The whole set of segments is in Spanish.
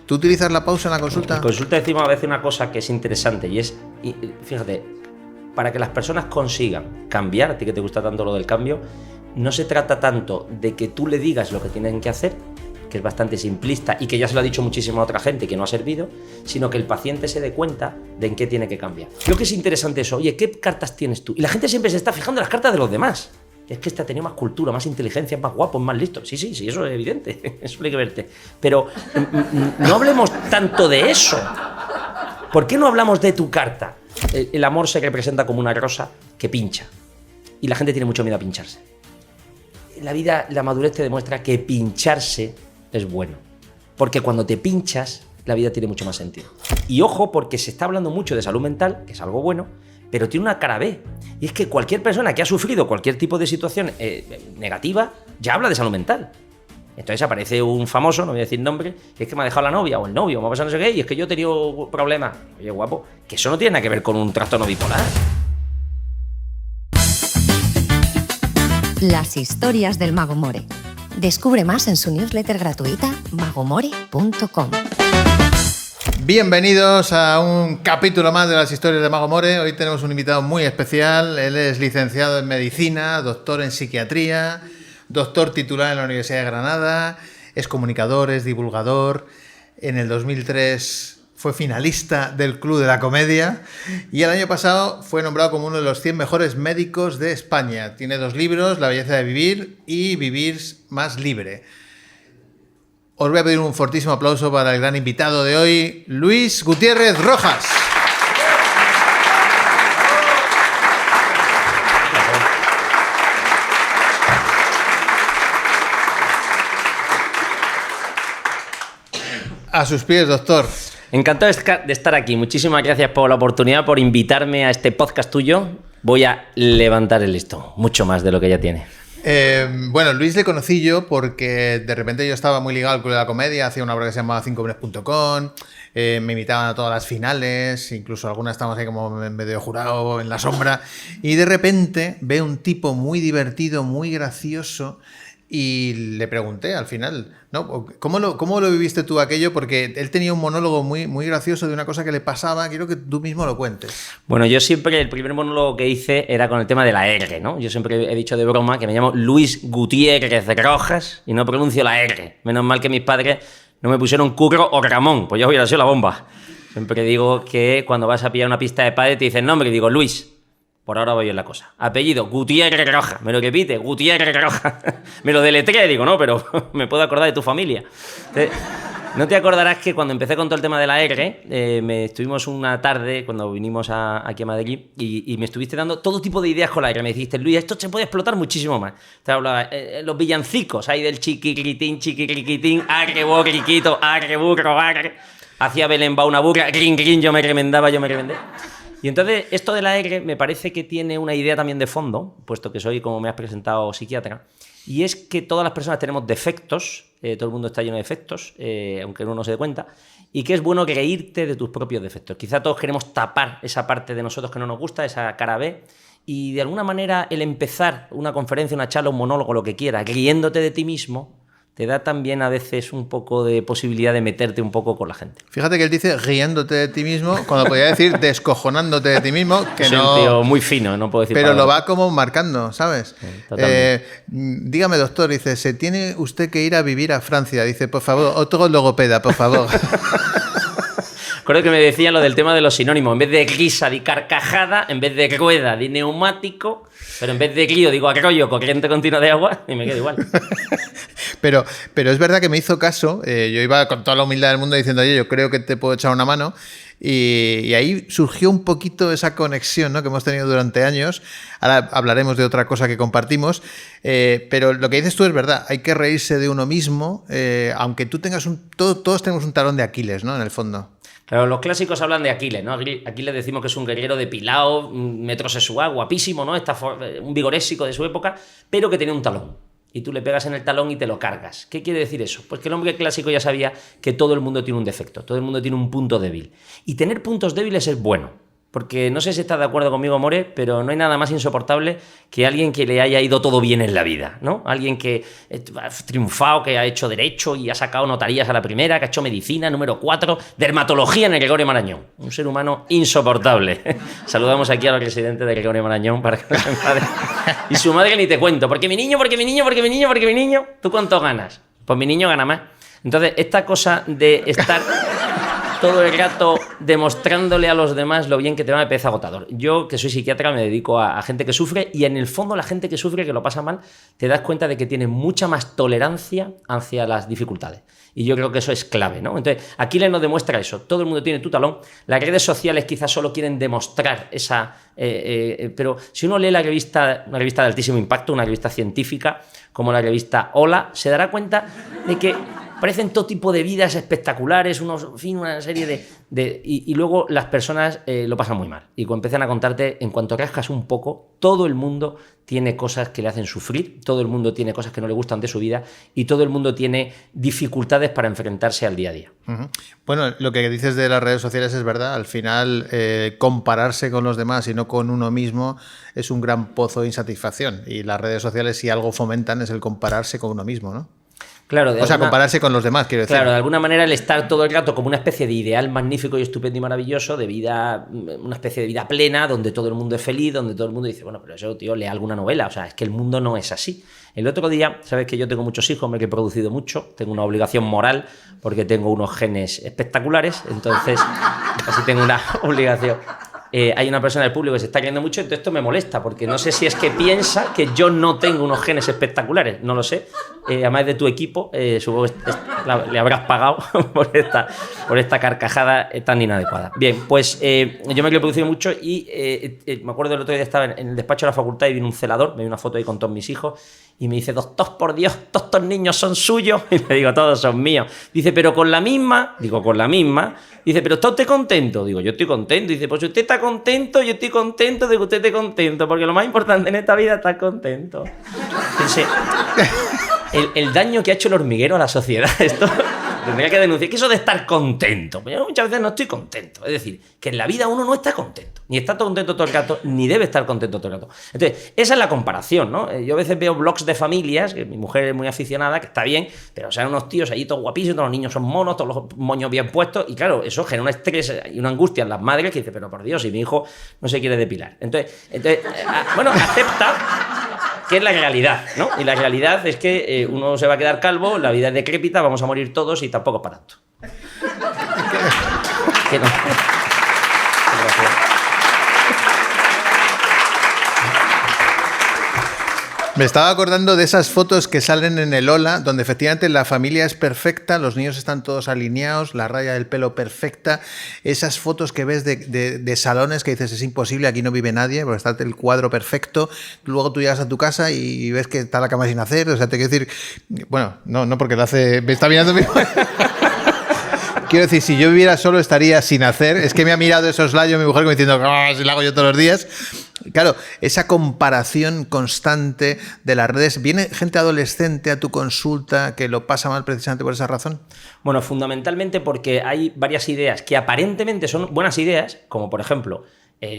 ¿Tú utilizas la pausa en la consulta? En consulta decimos a veces una cosa que es interesante y es, fíjate, para que las personas consigan cambiar, a ti que te gusta tanto lo del cambio, no se trata tanto de que tú le digas lo que tienen que hacer, que es bastante simplista y que ya se lo ha dicho muchísimo a otra gente y que no ha servido, sino que el paciente se dé cuenta de en qué tiene que cambiar. Creo que es interesante eso. Oye, ¿qué cartas tienes tú? Y la gente siempre se está fijando en las cartas de los demás. Es que este ha tenido más cultura, más inteligencia, más guapo, más listo. Sí, eso es evidente. Eso hay que verte. Pero no hablemos tanto de eso. ¿Por qué no hablamos de tu carta? El amor se representa como una rosa que pincha. Y la gente tiene mucho miedo a pincharse. En la vida, la madurez te demuestra que pincharse es bueno. Porque cuando te pinchas, la vida tiene mucho más sentido. Y ojo, porque se está hablando mucho de salud mental, que es algo bueno, pero tiene una cara B. Y es que cualquier persona que ha sufrido cualquier tipo de situación negativa, ya habla de salud mental. Entonces aparece un famoso, no voy a decir nombre, que es que me ha dejado la novia o el novio, me ha pasado no sé qué, y es que yo he tenido problemas. Oye, guapo, que eso no tiene nada que ver con un trastorno bipolar. Las historias del Mago More. Descubre más en su newsletter gratuita magomore.com. Bienvenidos a un capítulo más de las historias de Mago More. Hoy tenemos un invitado muy especial. Él es licenciado en medicina, doctor en psiquiatría, doctor titular en la Universidad de Granada, es comunicador, es divulgador. En el 2003 fue finalista del Club de la Comedia y el año pasado fue nombrado como uno de los 100 mejores médicos de España. Tiene 2 libros, La belleza de vivir y Vivir más libre. Os voy a pedir un fortísimo aplauso para el gran invitado de hoy, Luis Gutiérrez Rojas. A sus pies, doctor. Encantado de estar aquí. Muchísimas gracias por la oportunidad, por invitarme a este podcast tuyo. Voy a levantar el listón, mucho más de lo que ya tiene. Bueno, Luis le conocí yo porque de repente yo estaba muy ligado al Club de la Comedia, hacía una obra que se llamaba 5hombres.com, me invitaban a todas las finales, incluso algunas estábamos ahí como medio jurado en la sombra, y de repente veo un tipo muy divertido, muy gracioso, y le pregunté al final, ¿no? ¿Cómo lo viviste tú aquello? Porque él tenía un monólogo muy, muy gracioso de una cosa que le pasaba. Quiero que tú mismo lo cuentes. Bueno, yo siempre, el primer monólogo que hice era con el tema de la R, ¿no? Yo siempre he dicho de broma que me llamo Luis Gutiérrez Rojas y no pronuncio la R. Menos mal que mis padres no me pusieron Curro o Ramón, pues ya hubiera sido la bomba. Siempre digo que cuando vas a pillar una pista de pádel te dicen nombre y digo Luis. Por ahora voy bien la cosa. Apellido, Gutiérrez Rojas. Me lo repite, Gutiérrez Rojas. Me lo deletré, digo, no, pero me puedo acordar de tu familia. No te acordarás que cuando empecé con todo el tema de la R, estuvimos una tarde, cuando vinimos aquí a Madrid, y me estuviste dando todo tipo de ideas con la R. Me dijiste, Luis, esto se puede explotar muchísimo más. Te hablaba los villancicos, ahí del chiquiriquitín, arre, borriquito, arre, burro, arre. Hacía Belén va una burra, grin, grin, yo me remendé. Y entonces, esto de la R me parece que tiene una idea también de fondo, puesto que soy, como me has presentado, psiquiatra, y es que todas las personas tenemos defectos, todo el mundo está lleno de defectos, aunque uno no se dé cuenta, y que es bueno reírte de tus propios defectos. Quizá todos queremos tapar esa parte de nosotros que no nos gusta, esa cara B, y de alguna manera el empezar una conferencia, una charla, un monólogo, lo que quieras, riéndote de ti mismo, te da también a veces un poco de posibilidad de meterte un poco con la gente. Fíjate que él dice riéndote de ti mismo, cuando podría decir descojonándote de ti mismo, que soy no... un tío muy fino, no puedo decir pero palabras. lo va como marcando, ¿sabes? Dígame, doctor, dice, se tiene usted que ir a vivir a Francia. Dice, por favor, otro logopeda, por favor. Recuerdo que me decían lo del tema de los sinónimos. En vez de risa, di carcajada. En vez de rueda, di neumático. Pero en vez de río, digo arroyo, corriente continua de agua. Y me quedo igual. Pero es verdad que me hizo caso. Yo iba con toda la humildad del mundo diciendo, oye, yo creo que te puedo echar una mano. Y ahí surgió un poquito esa conexión, ¿no?, que hemos tenido durante años. Ahora hablaremos de otra cosa que compartimos. Pero lo que dices tú es verdad. Hay que reírse de uno mismo. Aunque tú tengas todos tenemos un talón de Aquiles, ¿no?, en el fondo. Claro, los clásicos hablan de Aquiles, ¿no? Aquiles decimos que es un guerrero depilado, metrosexual, guapísimo, ¿no? Un vigorésico de su época, pero que tenía un talón. Y tú le pegas en el talón y te lo cargas. ¿Qué quiere decir eso? Pues que el hombre clásico ya sabía que todo el mundo tiene un defecto, todo el mundo tiene un punto débil. Y tener puntos débiles es bueno, porque no sé si estás de acuerdo conmigo, More, pero no hay nada más insoportable que alguien que le haya ido todo bien en la vida, ¿no? Alguien que ha triunfado, que ha hecho derecho y ha sacado notarías a la primera, que ha hecho medicina, número 4, dermatología en el Gregorio Marañón. Un ser humano insoportable. Saludamos aquí al presidente de Gregorio Marañón para que no se enfade. Y su madre ni te cuento, porque mi niño, ¿tú cuánto ganas? Pues mi niño gana más. Entonces, esta cosa de estar todo el rato demostrándole a los demás lo bien que te va me parece agotador. Yo, que soy psiquiatra, me dedico a gente que sufre y en el fondo la gente que sufre, que lo pasa mal, te das cuenta de que tiene mucha más tolerancia hacia las dificultades. Y yo creo que eso es clave, ¿no? Entonces, Aquiles nos demuestra eso. Todo el mundo tiene tu talón. Las redes sociales quizás solo quieren demostrar esa... pero si uno lee una revista de altísimo impacto, una revista científica, como la revista Hola, se dará cuenta de que parecen todo tipo de vidas espectaculares, una serie y luego las personas lo pasan muy mal. Y cuando empiezan a contarte, en cuanto rascas un poco, todo el mundo tiene cosas que le hacen sufrir, todo el mundo tiene cosas que no le gustan de su vida y todo el mundo tiene dificultades para enfrentarse al día a día. Uh-huh. Bueno, lo que dices de las redes sociales es verdad. Al final, compararse con los demás y no con uno mismo es un gran pozo de insatisfacción. Y las redes sociales, si algo fomentan, es el compararse con uno mismo, ¿no? Claro, compararse con los demás, quiero decir. Claro, de alguna manera el estar todo el rato como una especie de ideal magnífico y estupendo y maravilloso, de vida, una especie de vida plena, donde todo el mundo es feliz, donde todo el mundo dice, bueno, pero eso, tío, lea alguna novela. O sea, es que el mundo no es así. El otro día, sabes que yo tengo muchos hijos, me he reproducido mucho, tengo una obligación moral porque tengo unos genes espectaculares, entonces así tengo una obligación. Hay una persona del público que se está riendo mucho, entonces esto me molesta, porque no sé si es que piensa que yo no tengo unos genes espectaculares, no lo sé. Además de tu equipo, supongo que le habrás pagado por esta carcajada tan inadecuada. Bien, pues yo me he reproducido mucho y me acuerdo el otro día estaba en el despacho de la facultad y vino un celador, me dio una foto ahí con todos mis hijos y me dice, doctor, por Dios, todos estos niños son suyos. Y le digo, todos son míos. Dice, pero con la misma. Digo, con la misma. Dice, pero ¿está usted contento? Digo, yo estoy contento. Dice, pues si usted está contento, yo estoy contento de que usted esté contento, porque lo más importante en esta vida es estar contento. Entonces, el daño que ha hecho el hormiguero a la sociedad, esto tendría que denunciar. Que eso de estar contento, yo muchas veces no estoy contento. Es decir, que en la vida uno no está contento. Ni está contento todo el rato, ni debe estar contento todo el rato. Entonces, esa es la comparación, ¿no? Yo a veces veo blogs de familias, que mi mujer es muy aficionada, que está bien, pero o sea, unos tíos allí todos guapísimos, todos los niños son monos, todos los moños bien puestos, y claro, eso genera un estrés y una angustia en las madres que dicen, pero por Dios, si mi hijo no se quiere depilar. Entonces bueno, acepta que es la realidad, ¿no? Y la realidad es que uno se va a quedar calvo, la vida es decrépita, vamos a morir todos y tampoco es para tanto. Que no. Gracias. Me estaba acordando de esas fotos que salen en el Hola, donde efectivamente la familia es perfecta, los niños están todos alineados, la raya del pelo perfecta, esas fotos que ves de salones que dices es imposible, aquí no vive nadie, porque está el cuadro perfecto, luego tú llegas a tu casa y ves que está la cama sin hacer, o sea, te quiero decir, bueno, no porque lo hace, me está mirando mi quiero decir, si yo viviera solo estaría sin hacer, es que me ha mirado esos layos mi mujer como diciendo, si lo hago yo todos los días. Claro, esa comparación constante de las redes. ¿Viene gente adolescente a tu consulta que lo pasa mal precisamente por esa razón? Bueno, fundamentalmente porque hay varias ideas que aparentemente son buenas ideas, como por ejemplo,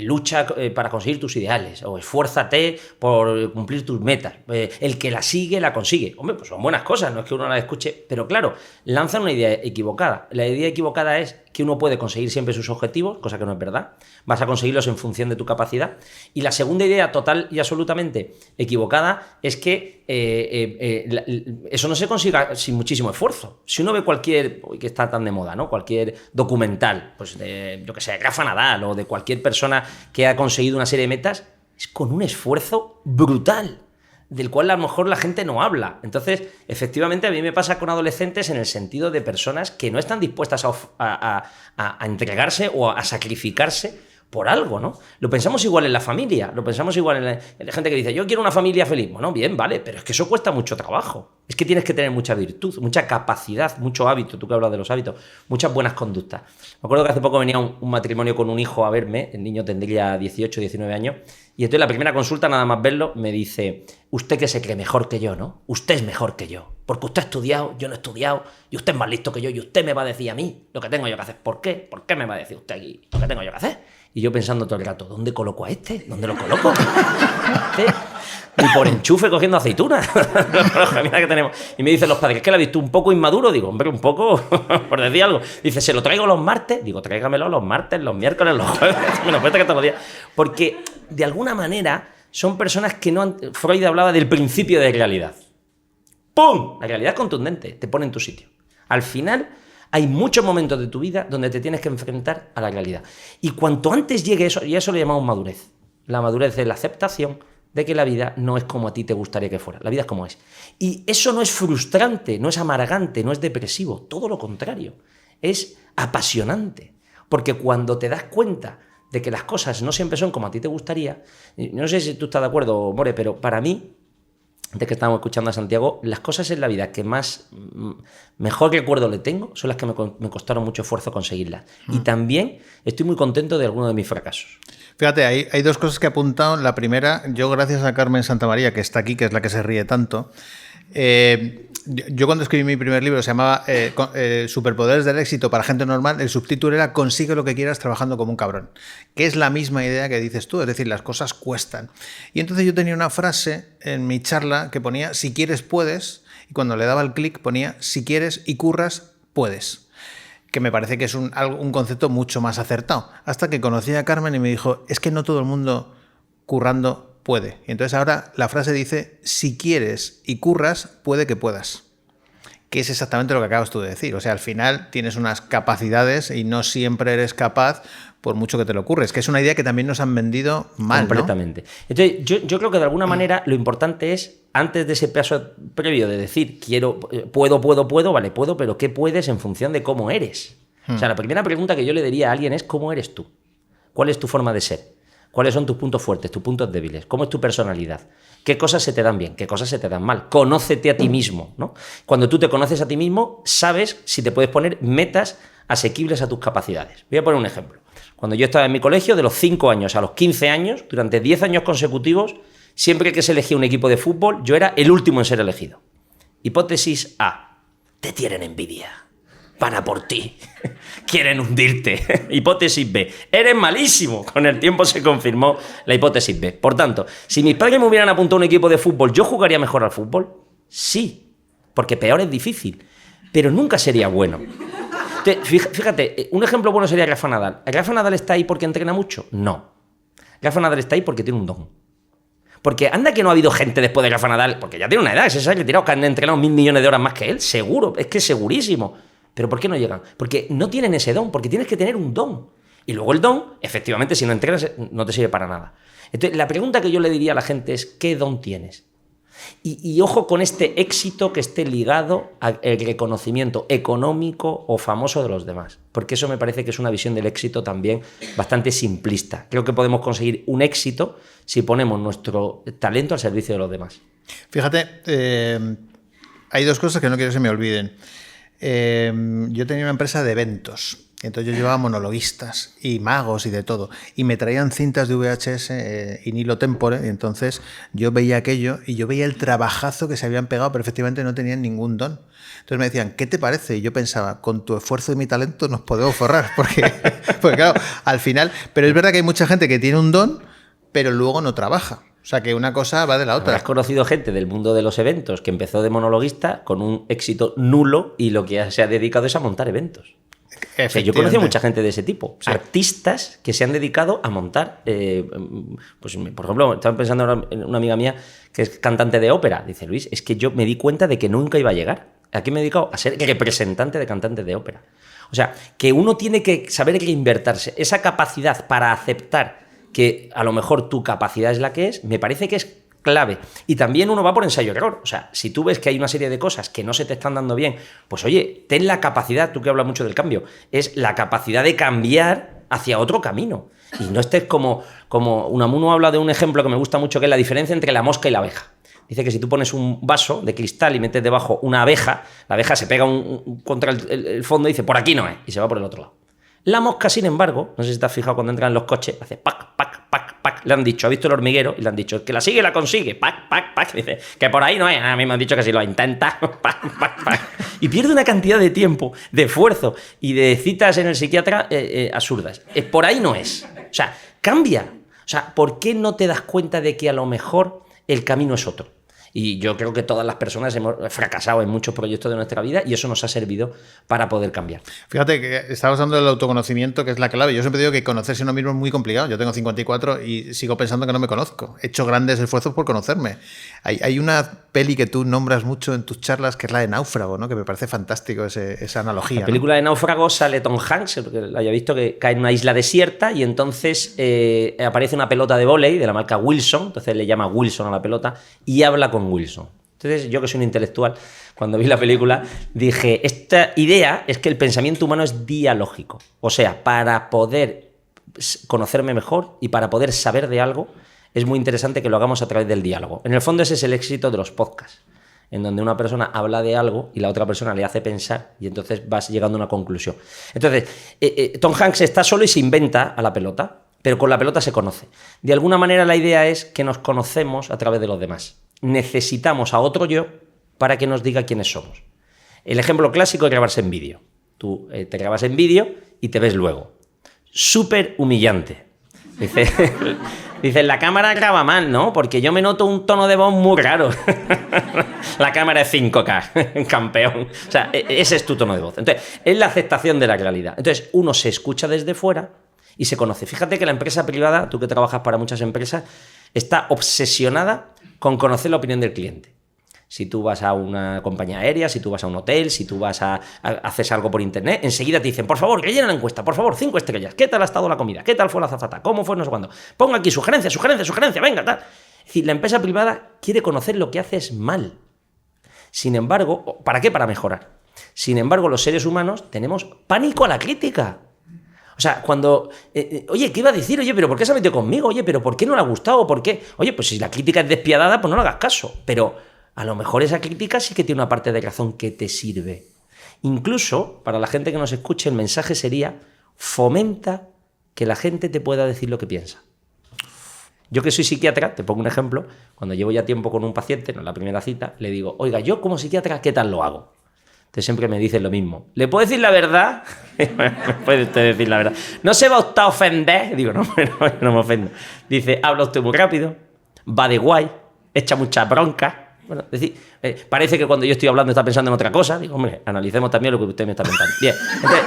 lucha para conseguir tus ideales o esfuérzate por cumplir tus metas. El que la sigue, la consigue. Hombre, pues son buenas cosas, no es que uno la escuche, pero claro, lanzan una idea equivocada. La idea equivocada es que uno puede conseguir siempre sus objetivos, cosa que no es verdad. Vas a conseguirlos en función de tu capacidad. Y la segunda idea total y absolutamente equivocada es que eso no se consiga sin muchísimo esfuerzo. Si uno ve cualquier, que está tan de moda, ¿no? Cualquier documental, pues de, yo que sé, Rafa Nadal o de cualquier persona que ha conseguido una serie de metas, es con un esfuerzo brutal, del cual a lo mejor la gente no habla. Entonces, efectivamente, a mí me pasa con adolescentes en el sentido de personas que no están dispuestas a entregarse o a sacrificarse por algo, ¿no? Lo pensamos igual en la familia, lo pensamos igual en la gente que dice, yo quiero una familia feliz. Bueno, bien, vale, pero es que eso cuesta mucho trabajo. Es que tienes que tener mucha virtud, mucha capacidad, mucho hábito, tú que hablas de los hábitos, muchas buenas conductas. Me acuerdo que hace poco venía un matrimonio con un hijo a verme, el niño tendría 18, 19 años, y entonces la primera consulta, nada más verlo, me dice, usted que se cree mejor que yo, ¿no? Usted es mejor que yo, porque usted ha estudiado, yo no he estudiado, y usted es más listo que yo, y usted me va a decir a mí lo que tengo yo que hacer. ¿Por qué? ¿Por qué me va a decir usted aquí lo que tengo yo que hacer? Y yo pensando todo el rato, ¿dónde coloco a este? ¿Dónde lo coloco? Y por enchufe cogiendo aceitunas. Mira que tenemos. Y me dicen los padres, ¿qué la has visto un poco inmaduro? Digo, hombre, un poco, por decir algo. Dice, ¿se lo traigo los martes? Digo, tráigamelo los martes, los miércoles, los jueves. Me lo cuesta que todos los días. Porque, de alguna manera, son personas que no han... Freud hablaba del principio de realidad. ¡Pum! La realidad es contundente, te pone en tu sitio. Al final, hay muchos momentos de tu vida donde te tienes que enfrentar a la realidad. Y cuanto antes llegue eso, y eso lo llamamos madurez. La madurez es la aceptación de que la vida no es como a ti te gustaría que fuera. La vida es como es. Y eso no es frustrante, no es amargante, no es depresivo. Todo lo contrario. Es apasionante. Porque cuando te das cuenta de que las cosas no siempre son como a ti te gustaría, no sé si tú estás de acuerdo, More, pero para mí, de que estamos escuchando a Santiago, las cosas en la vida que mejor recuerdo le tengo son las que me costaron mucho esfuerzo conseguirlas. Y también estoy muy contento de algunos de mis fracasos. Fíjate, hay dos cosas que he apuntado. La primera, yo gracias a Carmen Santamaría, que está aquí, que es la que se ríe tanto, yo cuando escribí mi primer libro, se llamaba Superpoderes del éxito para gente normal, el subtítulo era Consigue lo que quieras trabajando como un cabrón, que es la misma idea que dices tú, es decir, las cosas cuestan. Y entonces yo tenía una frase en mi charla que ponía, si quieres puedes, y cuando le daba el clic ponía, si quieres y curras, puedes. Que me parece que es un concepto mucho más acertado. Hasta que conocí a Carmen y me dijo, es que no todo el mundo currando puede. Y entonces ahora la frase dice, si quieres y curras, puede que puedas. Que es exactamente lo que acabas tú de decir. O sea, al final tienes unas capacidades y no siempre eres capaz por mucho que te lo ocurres. Que es una idea que también nos han vendido mal, completamente, ¿no? Entonces, yo creo que de alguna manera lo importante es, antes de ese paso previo de decir, puedo, vale, puedo, pero ¿qué puedes en función de cómo eres? O sea, la primera pregunta que yo le diría a alguien es, ¿cómo eres tú? ¿Cuál es tu forma de ser? ¿Cuáles son tus puntos fuertes, tus puntos débiles? ¿Cómo es tu personalidad? ¿Qué cosas se te dan bien? ¿Qué cosas se te dan mal? Conócete a ti mismo, ¿no? Cuando tú te conoces a ti mismo, sabes si te puedes poner metas asequibles a tus capacidades. Voy a poner un ejemplo. Cuando yo estaba en mi colegio, de los 5 años a los 15 años, durante 10 años consecutivos, siempre que se elegía un equipo de fútbol, yo era el último en ser elegido. Hipótesis A. Te tienen envidia. Van a por ti. Quieren hundirte. Hipótesis B. Eres malísimo. Con el tiempo se confirmó la hipótesis B. Por tanto, si mis padres me hubieran apuntado a un equipo de fútbol, ¿yo jugaría mejor al fútbol? Sí. Porque peor es difícil. Pero nunca sería bueno. Fíjate, un ejemplo bueno sería Rafa Nadal. ¿Rafa Nadal está ahí porque entrena mucho? No. Rafa Nadal está ahí porque tiene un don. Porque anda que no ha habido gente después de Rafa Nadal, porque ya tiene una edad, se ha retirado, que han entrenado 1.000 millones de horas más que él, seguro, es que segurísimo. ¿Pero por qué no llegan? Porque no tienen ese don, porque tienes que tener un don. Y luego el don, efectivamente, si no entrenas, no te sirve para nada. Entonces, la pregunta que yo le diría a la gente es, ¿qué don tienes? Y ojo con este éxito que esté ligado al reconocimiento económico o famoso de los demás, porque eso me parece que es una visión del éxito también bastante simplista. Creo que podemos conseguir un éxito si ponemos nuestro talento al servicio de los demás. Fíjate, hay dos cosas que no quiero que se me olviden. Yo tenía una empresa de eventos. Entonces yo llevaba monologuistas y magos y de todo. Y me traían cintas de VHS in illo tempore. Y entonces yo veía aquello y yo veía el trabajazo que se habían pegado, pero efectivamente no tenían ningún don. Entonces me decían, ¿qué te parece? Y yo pensaba, con tu esfuerzo y mi talento nos podemos forrar. Porque claro, al final... Pero es verdad que hay mucha gente que tiene un don, pero luego no trabaja. O sea, que una cosa va de la otra. Has conocido gente del mundo de los eventos que empezó de monologuista con un éxito nulo y lo que se ha dedicado es a montar eventos. O sea, yo conocí a mucha gente de ese tipo, sí. Artistas que se han dedicado a montar, pues por ejemplo, estaba pensando en una amiga mía que es cantante de ópera, dice Luis, es que yo me di cuenta de que nunca iba a llegar, aquí me he dedicado a ser representante de cantantes de ópera. O sea, que uno tiene que saber reinvertirse, esa capacidad para aceptar que a lo mejor tu capacidad es la que es, me parece que es clave. Y también uno va por ensayo-error. O sea, si tú ves que hay una serie de cosas que no se te están dando bien, pues oye, ten la capacidad, tú que hablas mucho del cambio, es la capacidad de cambiar hacia otro camino. Y no estés como Unamuno habla de un ejemplo que me gusta mucho, que es la diferencia entre la mosca y la abeja. Dice que si tú pones un vaso de cristal y metes debajo una abeja, la abeja se pega contra el fondo y dice, por aquí no es, y se va por el otro lado. La mosca, sin embargo, no sé si te has fijado cuando entran en los coches, hace pac, pac, pac, pac. Le han dicho, ha visto el hormiguero y le han dicho, el que la sigue la consigue, pac, pac, pac. Dice, que por ahí no es. A mí me han dicho que si lo intenta, pac, pac, pac. Y pierde una cantidad de tiempo, de esfuerzo y de citas en el psiquiatra absurdas. Por ahí no es. O sea, cambia. O sea, ¿por qué no te das cuenta de que a lo mejor el camino es otro? Y yo creo que todas las personas hemos fracasado en muchos proyectos de nuestra vida y eso nos ha servido para poder cambiar. Fíjate que estabas hablando del autoconocimiento, que es la clave. Yo siempre digo que conocerse a uno mismo es muy complicado. Yo tengo 54 y sigo pensando que no me conozco. He hecho grandes esfuerzos por conocerme. Hay una peli que tú nombras mucho en tus charlas, que es la de Náufrago, ¿no? Que me parece fantástico esa analogía. La película de Náufrago sale Tom Hanks, porque la haya visto, que cae en una isla desierta y entonces aparece una pelota de vóley de la marca Wilson, entonces le llama Wilson a la pelota y habla con Wilson. Entonces, yo que soy un intelectual, cuando vi la película, dije, esta idea es que el pensamiento humano es dialógico. O sea, para poder conocerme mejor y para poder saber de algo, es muy interesante que lo hagamos a través del diálogo. En el fondo, ese es el éxito de los podcasts, en donde una persona habla de algo y la otra persona le hace pensar y entonces vas llegando a una conclusión. Entonces, Tom Hanks está solo y se inventa a la pelota, pero con la pelota se conoce. De alguna manera, la idea es que nos conocemos a través de los demás. Necesitamos a otro yo para que nos diga quiénes somos. El ejemplo clásico es grabarse en vídeo. Tú te grabas en vídeo y te ves luego. Súper humillante. Dice, la cámara graba mal, ¿no? Porque yo me noto un tono de voz muy raro. La cámara es 5K, campeón. O sea, ese es tu tono de voz. Entonces, es la aceptación de la realidad. Entonces, uno se escucha desde fuera y se conoce. Fíjate que la empresa privada, tú que trabajas para muchas empresas, está obsesionada con conocer la opinión del cliente. Si tú vas a una compañía aérea, si tú vas a un hotel, si tú vas a haces algo por internet, enseguida te dicen, por favor, que llenen la encuesta, por favor, 5 estrellas, ¿qué tal ha estado la comida? ¿Qué tal fue la azafata? ¿Cómo fue no sé cuándo? Ponga aquí sugerencia, venga, tal. Es decir, la empresa privada quiere conocer lo que haces mal. Sin embargo, ¿para qué? Para mejorar. Sin embargo, los seres humanos tenemos pánico a la crítica. O sea, cuando, oye, ¿qué iba a decir? Oye, ¿pero por qué se ha metido conmigo? Oye, ¿pero por qué no le ha gustado? ¿Por qué? Oye, pues si la crítica es despiadada, pues no le hagas caso. Pero a lo mejor esa crítica sí que tiene una parte de razón que te sirve. Incluso, para la gente que nos escuche, el mensaje sería, fomenta que la gente te pueda decir lo que piensa. Yo que soy psiquiatra, te pongo un ejemplo, cuando llevo ya tiempo con un paciente, en la primera cita, le digo, oiga, yo como psiquiatra, ¿qué tal lo hago? Entonces siempre me dicen lo mismo. ¿Le puedo decir la verdad? Puede usted decir la verdad. ¿No se va usted a ofender? Digo, no, no me ofendo. Dice, habla usted muy rápido, va de guay, echa mucha bronca. Bueno, es decir, parece que cuando yo estoy hablando está pensando en otra cosa. Digo, hombre, analicemos también lo que usted me está pensando. Bien. Entonces,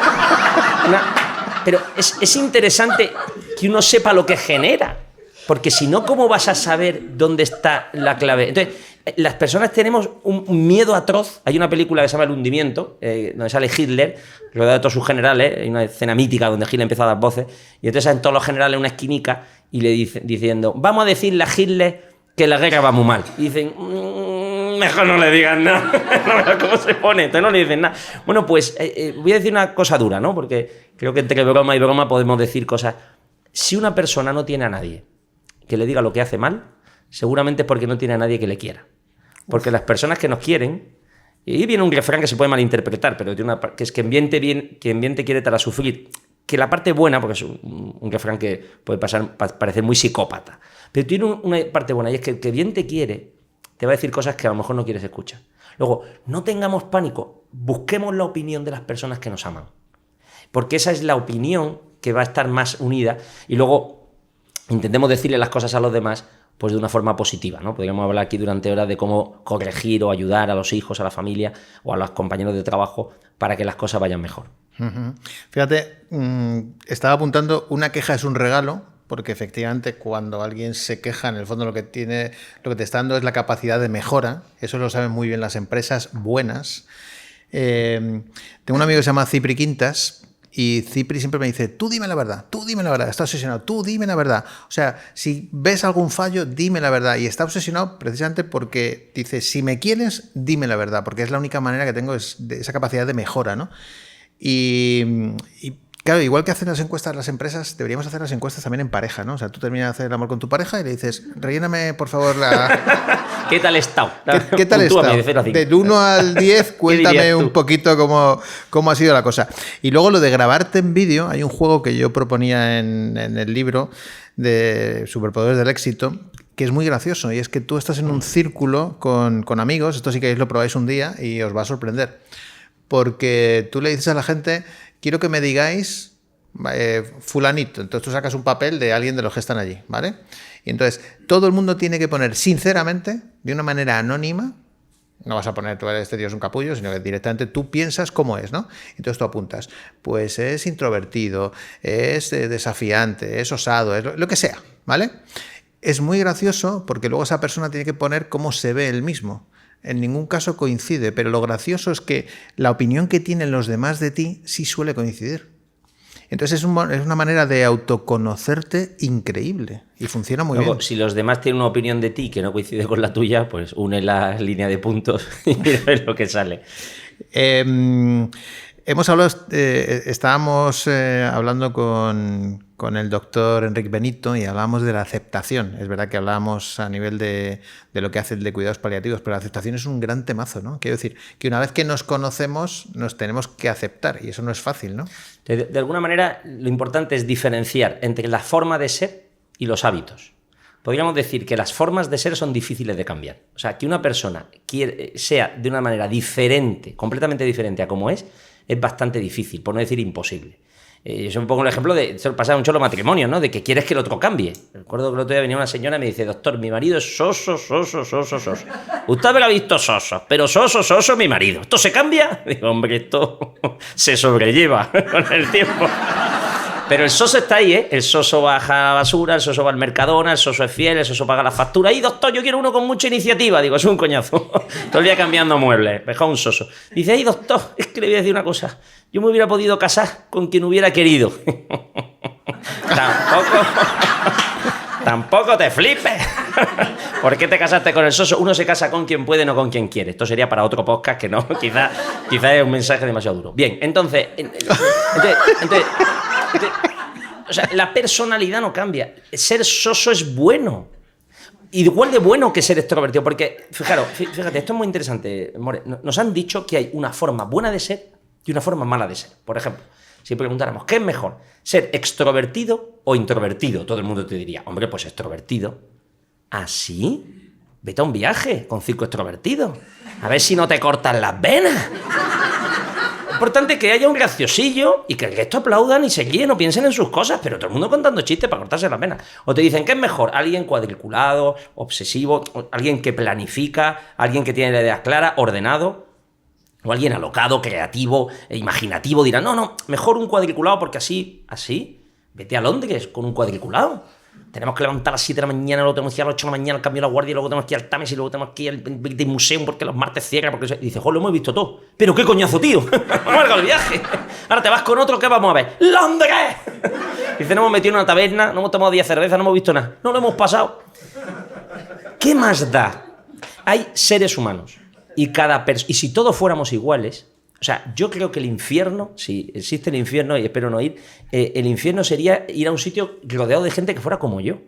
pero es interesante que uno sepa lo que genera. Porque si no, ¿cómo vas a saber dónde está la clave? Entonces, las personas tenemos un miedo atroz. Hay una película que se llama El hundimiento, donde sale Hitler, rodeado de todos sus generales. Hay una escena mítica donde Hitler empieza a dar voces. Y entonces salen todos los generales en una esquinica y le dicen, diciendo, vamos a decirle a Hitler que la guerra va muy mal. Y dicen, mejor no le digan nada. No veas cómo se pone, entonces no le dicen nada. Bueno, pues voy a decir una cosa dura, ¿no? Porque creo que entre broma y broma podemos decir cosas. Si una persona no tiene a nadie que le diga lo que hace mal, seguramente es porque no tiene a nadie que le quiera. Porque las personas que nos quieren, y ahí viene un refrán que se puede malinterpretar, pero tiene que es quien bien te quiere te hará sufrir. Que la parte buena, porque es un refrán que puede parecer muy psicópata, pero tiene una parte buena, y es que el que bien te quiere te va a decir cosas que a lo mejor no quieres escuchar. Luego, no tengamos pánico, busquemos la opinión de las personas que nos aman. Porque esa es la opinión que va a estar más unida, y luego intentemos decirle las cosas a los demás pues de una forma positiva, ¿no? Podríamos hablar aquí durante horas de cómo corregir o ayudar a los hijos, a la familia o a los compañeros de trabajo para que las cosas vayan mejor. Uh-huh. Fíjate, estaba apuntando, una queja es un regalo, porque efectivamente cuando alguien se queja, en el fondo lo que te está dando es la capacidad de mejora. Eso lo saben muy bien las empresas buenas. Tengo un amigo que se llama Cipri Quintas, y Cipri siempre me dice, tú dime la verdad, está obsesionado, tú dime la verdad. O sea, si ves algún fallo, dime la verdad. Y está obsesionado precisamente porque dice, si me quieres, dime la verdad, porque es la única manera que tengo de esa capacidad de mejora, ¿no? Y claro, igual que hacen las encuestas las empresas, deberíamos hacer las encuestas también en pareja, ¿no? O sea, tú terminas de hacer el amor con tu pareja y le dices, relléname, por favor, ¿Qué tal estado? ¿Qué tal Puntúame está? de 0 a 5. Del 1 al 10, cuéntame un poquito cómo ha sido la cosa. Y luego lo de grabarte en vídeo, hay un juego que yo proponía en el libro de Superpoderes del Éxito, que es muy gracioso, y es que tú estás en un círculo con amigos, esto sí que lo probáis un día y os va a sorprender, porque tú le dices a la gente, quiero que me digáis fulanito, entonces tú sacas un papel de alguien de los que están allí, ¿vale? Y entonces todo el mundo tiene que poner sinceramente, de una manera anónima, no vas a poner tú este tío es un capullo, sino que directamente tú piensas cómo es, ¿no? Entonces tú apuntas, pues es introvertido, es desafiante, es osado, es lo que sea, ¿vale? Es muy gracioso porque luego esa persona tiene que poner cómo se ve él mismo. En ningún caso coincide, pero lo gracioso es que la opinión que tienen los demás de ti sí suele coincidir. Entonces es una manera de autoconocerte increíble y funciona muy Luego, bien. si los demás tienen una opinión de ti que no coincide con la tuya, pues une la línea de puntos y ves lo que sale. Hemos hablado, estábamos hablando con el doctor Enrique Benito y hablábamos de la aceptación. Es verdad que hablábamos a nivel de lo que hace el de cuidados paliativos, pero la aceptación es un gran temazo, ¿no? Quiero decir, que una vez que nos conocemos, nos tenemos que aceptar y eso no es fácil, ¿no? De alguna manera, lo importante es diferenciar entre la forma de ser y los hábitos. Podríamos decir que las formas de ser son difíciles de cambiar. O sea, que una persona sea de una manera diferente, completamente diferente a como es bastante difícil, por no decir imposible. Yo me pongo el ejemplo de pasar un cholo matrimonio, ¿no? De que quieres que el otro cambie. Recuerdo que el otro día venía una señora y me dice, doctor, mi marido es soso. Usted habrá visto soso, pero soso mi marido. ¿Esto se cambia? Digo, hombre, esto se sobrelleva con el tiempo. Pero el soso está ahí, ¿eh? El soso baja la basura, el soso va al Mercadona, el soso es fiel, el soso paga la factura. ¡Ay, doctor, yo quiero uno con mucha iniciativa! Digo, es un coñazo. Todo el día cambiando muebles. Deja un soso. Dice, ¡ay, doctor! Es que le voy a decir una cosa. Yo me hubiera podido casar con quien hubiera querido. Tampoco te flipes. ¿Por qué te casaste con el soso? Uno se casa con quien puede, no con quien quiere. Esto sería para otro podcast que no. Quizás es un mensaje demasiado duro. Bien, entonces o sea, la personalidad no cambia. Ser soso es bueno. Igual de bueno que ser extrovertido. Porque, fíjate, esto es muy interesante, More. Nos han dicho que hay una forma buena de ser y una forma mala de ser. Por ejemplo, si preguntáramos, ¿qué es mejor? ¿Ser extrovertido o introvertido? Todo el mundo te diría, hombre, pues extrovertido. ¿Ah, sí? Vete a un viaje con 5 extrovertidos. A ver si no te cortan las venas. Importante que haya un graciosillo y que el resto aplaudan y se guíen o piensen en sus cosas, pero todo el mundo contando chistes para cortarse las venas. O te dicen, ¿qué es mejor? Alguien cuadriculado, obsesivo, alguien que planifica, alguien que tiene la idea clara, ordenado, o alguien alocado, creativo, imaginativo. Dirá, no, mejor un cuadriculado porque así, vete a Londres con un cuadriculado. Tenemos que levantar a las 7 de la mañana, luego tenemos que ir a las 8 de la mañana al cambio de la guardia, y luego tenemos que ir al Tames y luego tenemos que ir al British Museum porque los martes cierra. Porque dice, joder, lo hemos visto todo. Pero qué coñazo, tío. Vamos al viaje. Ahora te vas con otro, ¿qué vamos a ver? ¡Londres! Dice, nos hemos metido en una taberna, no hemos tomado 10 cervezas, no hemos visto nada. No lo hemos pasado. ¿Qué más da? Hay seres humanos y y si todos fuéramos iguales. O sea, yo creo que el infierno, si existe el infierno, y espero no ir, el infierno sería ir a un sitio rodeado de gente que fuera como yo.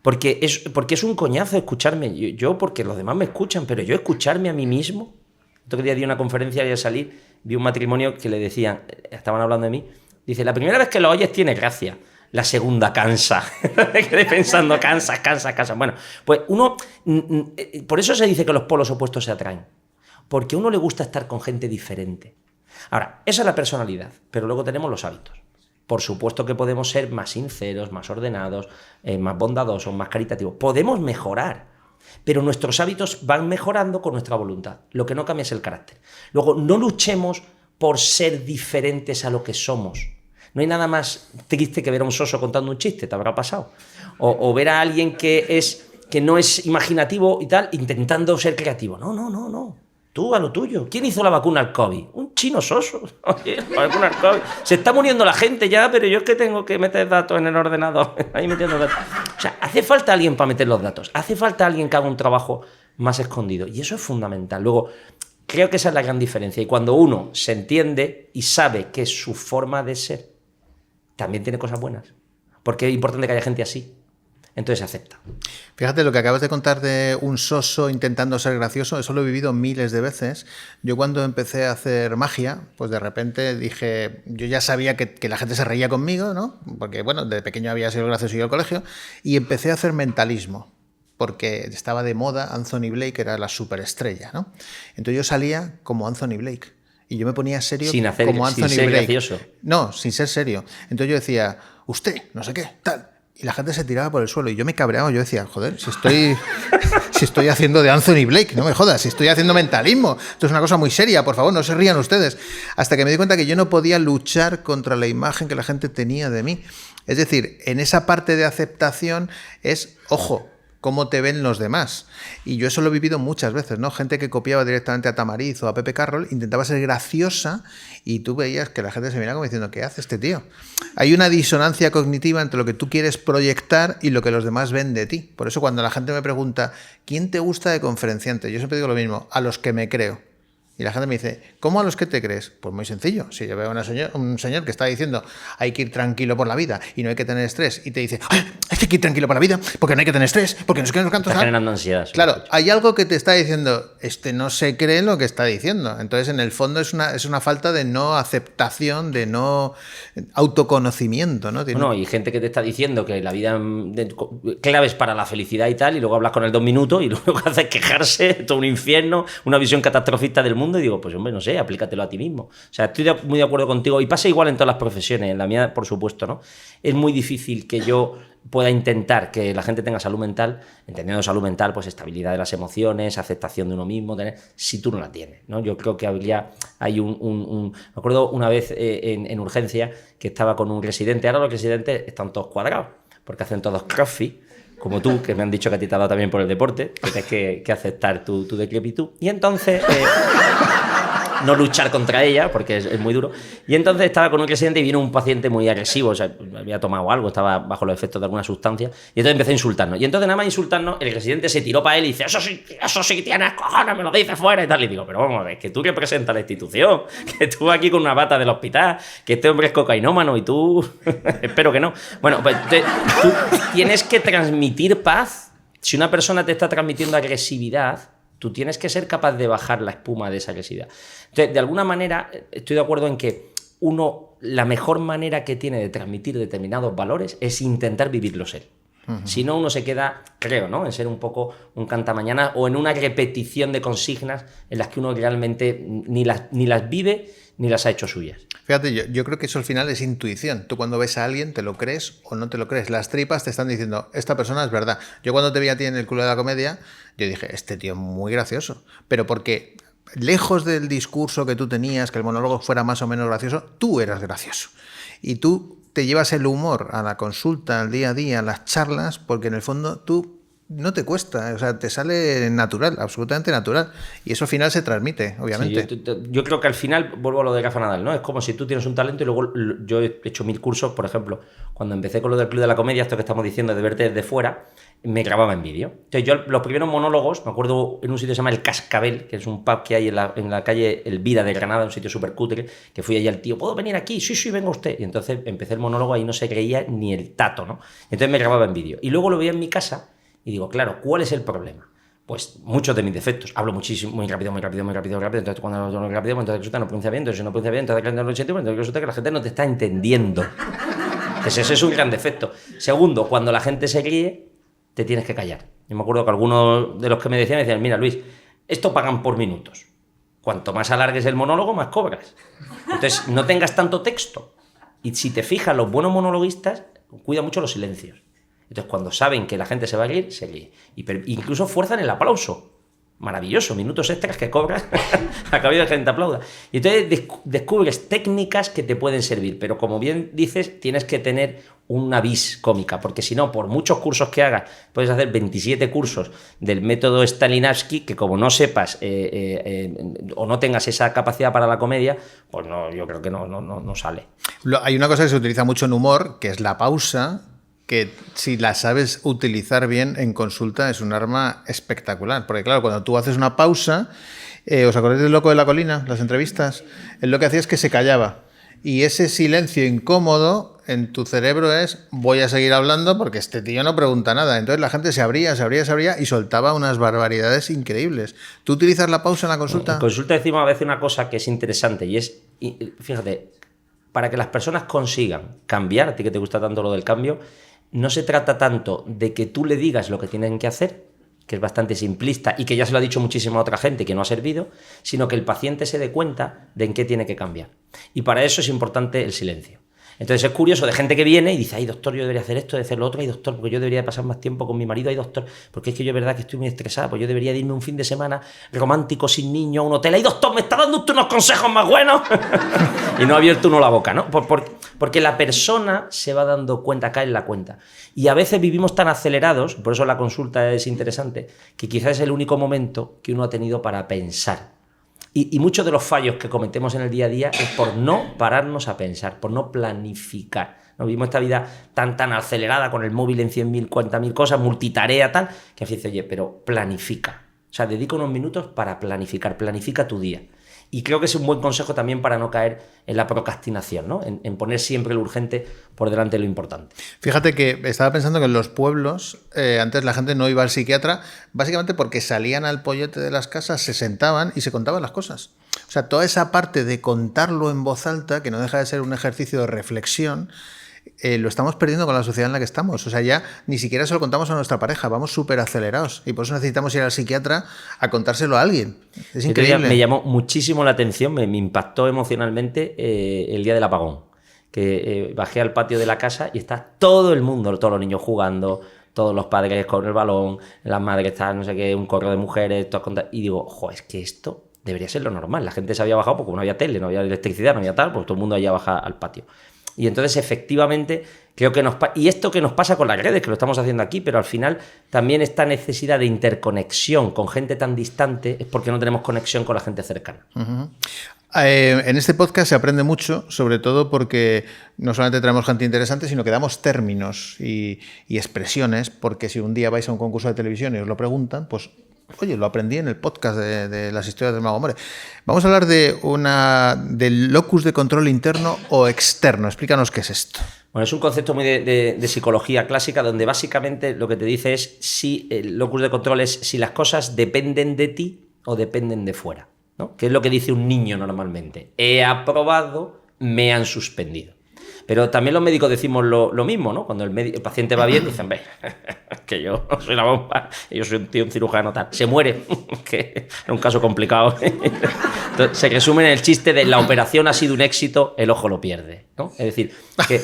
Porque es un coñazo escucharme. Yo porque los demás me escuchan, pero yo escucharme a mí mismo. Otro día di una conferencia y al salir vi un matrimonio que le decían, estaban hablando de mí, dice, la primera vez que lo oyes tiene gracia, la segunda cansa. Me quedé pensando, cansa. Bueno, pues uno, por eso se dice que los polos opuestos se atraen. Porque a uno le gusta estar con gente diferente. Ahora, esa es la personalidad, pero luego tenemos los hábitos. Por supuesto que podemos ser más sinceros, más ordenados, más bondadosos, más caritativos. Podemos mejorar, pero nuestros hábitos van mejorando con nuestra voluntad. Lo que no cambia es el carácter. Luego, no luchemos por ser diferentes a lo que somos. No hay nada más triste que ver a un soso contando un chiste, te habrá pasado. O ver a alguien que no es imaginativo y tal, intentando ser creativo. No. Tú a lo tuyo. ¿Quién hizo la vacuna al COVID? Un chino soso. Oye, la vacuna al COVID. Se está muriendo la gente ya, pero yo es que tengo que meter datos en el ordenador. Ahí metiendo datos. O sea, hace falta alguien para meter los datos. Hace falta alguien que haga un trabajo más escondido. Y eso es fundamental. Luego, creo que esa es la gran diferencia. Y cuando uno se entiende y sabe que su forma de ser también tiene cosas buenas. Porque es importante que haya gente así. Entonces se acepta. Fíjate, lo que acabas de contar de un soso intentando ser gracioso, eso lo he vivido miles de veces. Yo cuando empecé a hacer magia, pues de repente dije, yo ya sabía que la gente se reía conmigo, ¿no? Porque, bueno, de pequeño había sido gracioso yo al colegio, y empecé a hacer mentalismo, porque estaba de moda Anthony Blake, era la superestrella, ¿no? Entonces yo salía como Anthony Blake. Y yo me ponía serio como Anthony sin ser Blake. Gracioso. No, sin ser serio. Entonces yo decía, usted, no sé qué, tal. Y la gente se tiraba por el suelo y yo me cabreaba. Yo decía, joder, si estoy haciendo de Anthony Blake, no me jodas, si estoy haciendo mentalismo. Esto es una cosa muy seria, por favor, no se rían ustedes. Hasta que me di cuenta que yo no podía luchar contra la imagen que la gente tenía de mí. Es decir, en esa parte de aceptación es, ojo, cómo te ven los demás. Y yo eso lo he vivido muchas veces, ¿no? Gente que copiaba directamente a Tamariz o a Pepe Carroll, intentaba ser graciosa y tú veías que la gente se miraba como diciendo, ¿qué hace este tío? Hay una disonancia cognitiva entre lo que tú quieres proyectar y lo que los demás ven de ti. Por eso cuando la gente me pregunta, ¿quién te gusta de conferenciante? Yo siempre digo lo mismo, a los que me creo. Y la gente me dice, ¿cómo a los que te crees? Pues muy sencillo. Si yo veo a un señor que está diciendo hay que ir tranquilo por la vida y no hay que tener estrés, y te dice, ¡ay, hay que ir tranquilo por la vida porque no hay que tener estrés, porque no sé qué, no canto. Está generando ansiedad. Claro, hay algo que te está diciendo, no se cree lo que está diciendo. Entonces, en el fondo es una falta de no aceptación, de no autoconocimiento, ¿no? No, y gente que te está diciendo que la vida claves para la felicidad y tal, y luego hablas con él 2 minutos y luego haces quejarse, todo un infierno, una visión catastrofista del mundo, y digo, pues hombre, no sé, aplícatelo a ti mismo. O sea, estoy muy de acuerdo contigo, y pasa igual en todas las profesiones, en la mía, por supuesto, ¿no? Es muy difícil que yo pueda intentar que la gente tenga salud mental, entendiendo salud mental, pues estabilidad de las emociones, aceptación de uno mismo, si tú no la tienes, ¿no? Yo creo que hay me acuerdo una vez en urgencia que estaba con un residente. Ahora los residentes están todos cuadrados, porque hacen todos crossfit, como tú, que me han dicho que a ti te ha dado también por el deporte, que tienes que aceptar tu decrepitud. Y entonces, no luchar contra ella, porque es muy duro. Y entonces estaba con un residente y vino un paciente muy agresivo, o sea, había tomado algo, estaba bajo los efectos de alguna sustancia, y entonces empezó a insultarnos. Y entonces, nada más insultarnos, el residente se tiró para él y dice, eso sí tienes cojones, me lo dices fuera y tal. Y digo, pero vamos a ver, que tú representas la institución, que tú aquí con una bata del hospital, que este hombre es cocainómano y tú... Espero que no. Bueno, pues tú tienes que transmitir paz. Si una persona te está transmitiendo agresividad, tú tienes que ser capaz de bajar la espuma de esa agresividad. Entonces, de alguna manera, estoy de acuerdo en que la mejor manera que tiene de transmitir determinados valores es intentar vivirlos él. Uh-huh. Si no, uno se queda, creo, ¿no?, en ser un poco un cantamañana o en una repetición de consignas en las que uno realmente ni las vive ni las ha hecho suyas. Fíjate, yo creo que eso al final es intuición. Tú cuando ves a alguien te lo crees o no te lo crees. Las tripas te están diciendo, esta persona es verdad. Yo cuando te vi a ti en el Club de la Comedia, yo dije, este tío es muy gracioso. Pero porque lejos del discurso que tú tenías, que el monólogo fuera más o menos gracioso, tú eras gracioso. Y tú te llevas el humor a la consulta, al día a día, a las charlas, porque en el fondo tú no te cuesta, o sea, te sale natural, absolutamente natural. Y eso al final se transmite, obviamente. Sí, yo creo que al final, vuelvo a lo de Rafa Nadal, ¿no? Es como si tú tienes un talento y luego yo he hecho 1000 cursos, por ejemplo, cuando empecé con lo del Club de la Comedia, esto que estamos diciendo de verte desde fuera, me grababa en vídeo. Entonces yo los primeros monólogos, me acuerdo en un sitio que se llama El Cascabel, que es un pub que hay en la calle Elvira de Granada, un sitio súper cutre, que fui allí al tío, ¿puedo venir aquí? Sí, venga usted. Y entonces empecé el monólogo, ahí no se creía ni el tato, ¿no? Entonces me grababa en vídeo. Y luego lo veía en mi casa y digo, claro, ¿cuál es el problema? Pues muchos de mis defectos. Hablo muchísimo, muy rápido. Entonces, cuando hablo muy rápido, entonces resulta no pronuncia bien. Entonces, si no pronuncia bien, entonces resulta que la gente no te está entendiendo. Entonces, ese es un gran defecto. Segundo, cuando la gente se ríe, te tienes que callar. Yo me acuerdo que algunos de los que me decían, mira, Luis, esto pagan por minutos. Cuanto más alargues el monólogo, más cobras. Entonces, no tengas tanto texto. Y si te fijas, los buenos monologuistas cuidan mucho los silencios. Entonces, cuando saben que la gente se va a reír, se ríe. Incluso fuerzan el aplauso. Maravilloso, minutos extras que cobras a cambio de que la gente aplauda. Y entonces descubres técnicas que te pueden servir, pero como bien dices, tienes que tener una vis cómica, porque si no, por muchos cursos que hagas, puedes hacer 27 cursos del método Stanislavski, que como no sepas o no tengas esa capacidad para la comedia, pues no, yo creo que no sale. Hay una cosa que se utiliza mucho en humor, que es la pausa, que si la sabes utilizar bien en consulta es un arma espectacular. Porque claro, cuando tú haces una pausa, ¿os acordáis del Loco de la Colina? Las entrevistas, él lo que hacía es que se callaba. Y ese silencio incómodo en tu cerebro es voy a seguir hablando porque este tío no pregunta nada. Entonces la gente se abría y soltaba unas barbaridades increíbles. ¿Tú utilizas la pausa en la consulta? En consulta decimos a veces una cosa que es interesante y es, fíjate, para que las personas consigan cambiar, a ti que te gusta tanto lo del cambio, no se trata tanto de que tú le digas lo que tienen que hacer, que es bastante simplista y que ya se lo ha dicho muchísima otra gente que no ha servido, sino que el paciente se dé cuenta de en qué tiene que cambiar. Y para eso es importante el silencio. Entonces es curioso de gente que viene y dice, ay doctor, yo debería hacer esto, de hacer lo otro, ay doctor, porque yo debería pasar más tiempo con mi marido, ay doctor, porque es que yo es verdad que estoy muy estresada, pues yo debería de irme un fin de semana romántico sin niño a un hotel, ay doctor, me está dando usted unos consejos más buenos. Y no ha abierto uno la boca, ¿no? Porque la persona se va dando cuenta, cae en la cuenta. Y a veces vivimos tan acelerados, por eso la consulta es interesante, que quizás es el único momento que uno ha tenido para pensar. Y muchos de los fallos que cometemos en el día a día es por no pararnos a pensar, por no planificar. Nos vivimos esta vida tan acelerada con el móvil en 100.000, 40.000 cosas, multitarea, tal, que así dice, oye, pero planifica. O sea, dedica unos minutos para planifica tu día. Y creo que es un buen consejo también para no caer en la procrastinación, ¿no? En poner siempre lo urgente por delante de lo importante. Fíjate que estaba pensando que en los pueblos antes la gente no iba al psiquiatra básicamente porque salían al pollete de las casas, se sentaban y se contaban las cosas. O sea, toda esa parte de contarlo en voz alta, que no deja de ser un ejercicio de reflexión, lo estamos perdiendo con la sociedad en la que estamos. O sea, ya ni siquiera se lo contamos a nuestra pareja, vamos súper acelerados y por eso necesitamos ir al psiquiatra a contárselo a alguien. Es increíble. Me llamó muchísimo la atención, me impactó emocionalmente el día del apagón, que bajé al patio de la casa y está todo el mundo, todos los niños jugando, todos los padres con el balón, las madres están, no sé qué, un correo de mujeres, y digo, ojo, es que esto debería ser lo normal. La gente se había bajado porque no había tele, no había electricidad, no había tal, pues todo el mundo allá baja al patio. Y entonces, efectivamente, creo que y esto que nos pasa con las redes, que lo estamos haciendo aquí, pero al final también esta necesidad de interconexión con gente tan distante es porque no tenemos conexión con la gente cercana. Uh-huh. En este podcast se aprende mucho, sobre todo porque no solamente traemos gente interesante, sino que damos términos y expresiones, porque si un día vais a un concurso de televisión y os lo preguntan, pues oye, lo aprendí en el podcast de las historias del Mago More. Vamos a hablar del locus de control interno o externo. Explícanos qué es esto. Bueno, es un concepto muy de psicología clásica donde básicamente lo que te dice es si el locus de control es si las cosas dependen de ti o dependen de fuera, ¿no? Que es lo que dice un niño normalmente. He aprobado, me han suspendido. Pero también los médicos decimos lo mismo, ¿no? Cuando el paciente va bien, dicen, ve, que yo soy la bomba, yo soy un cirujano tal. Se muere, que es un caso complicado. Entonces, se resume en el chiste de la operación ha sido un éxito, el ojo lo pierde, ¿no? Es decir, que,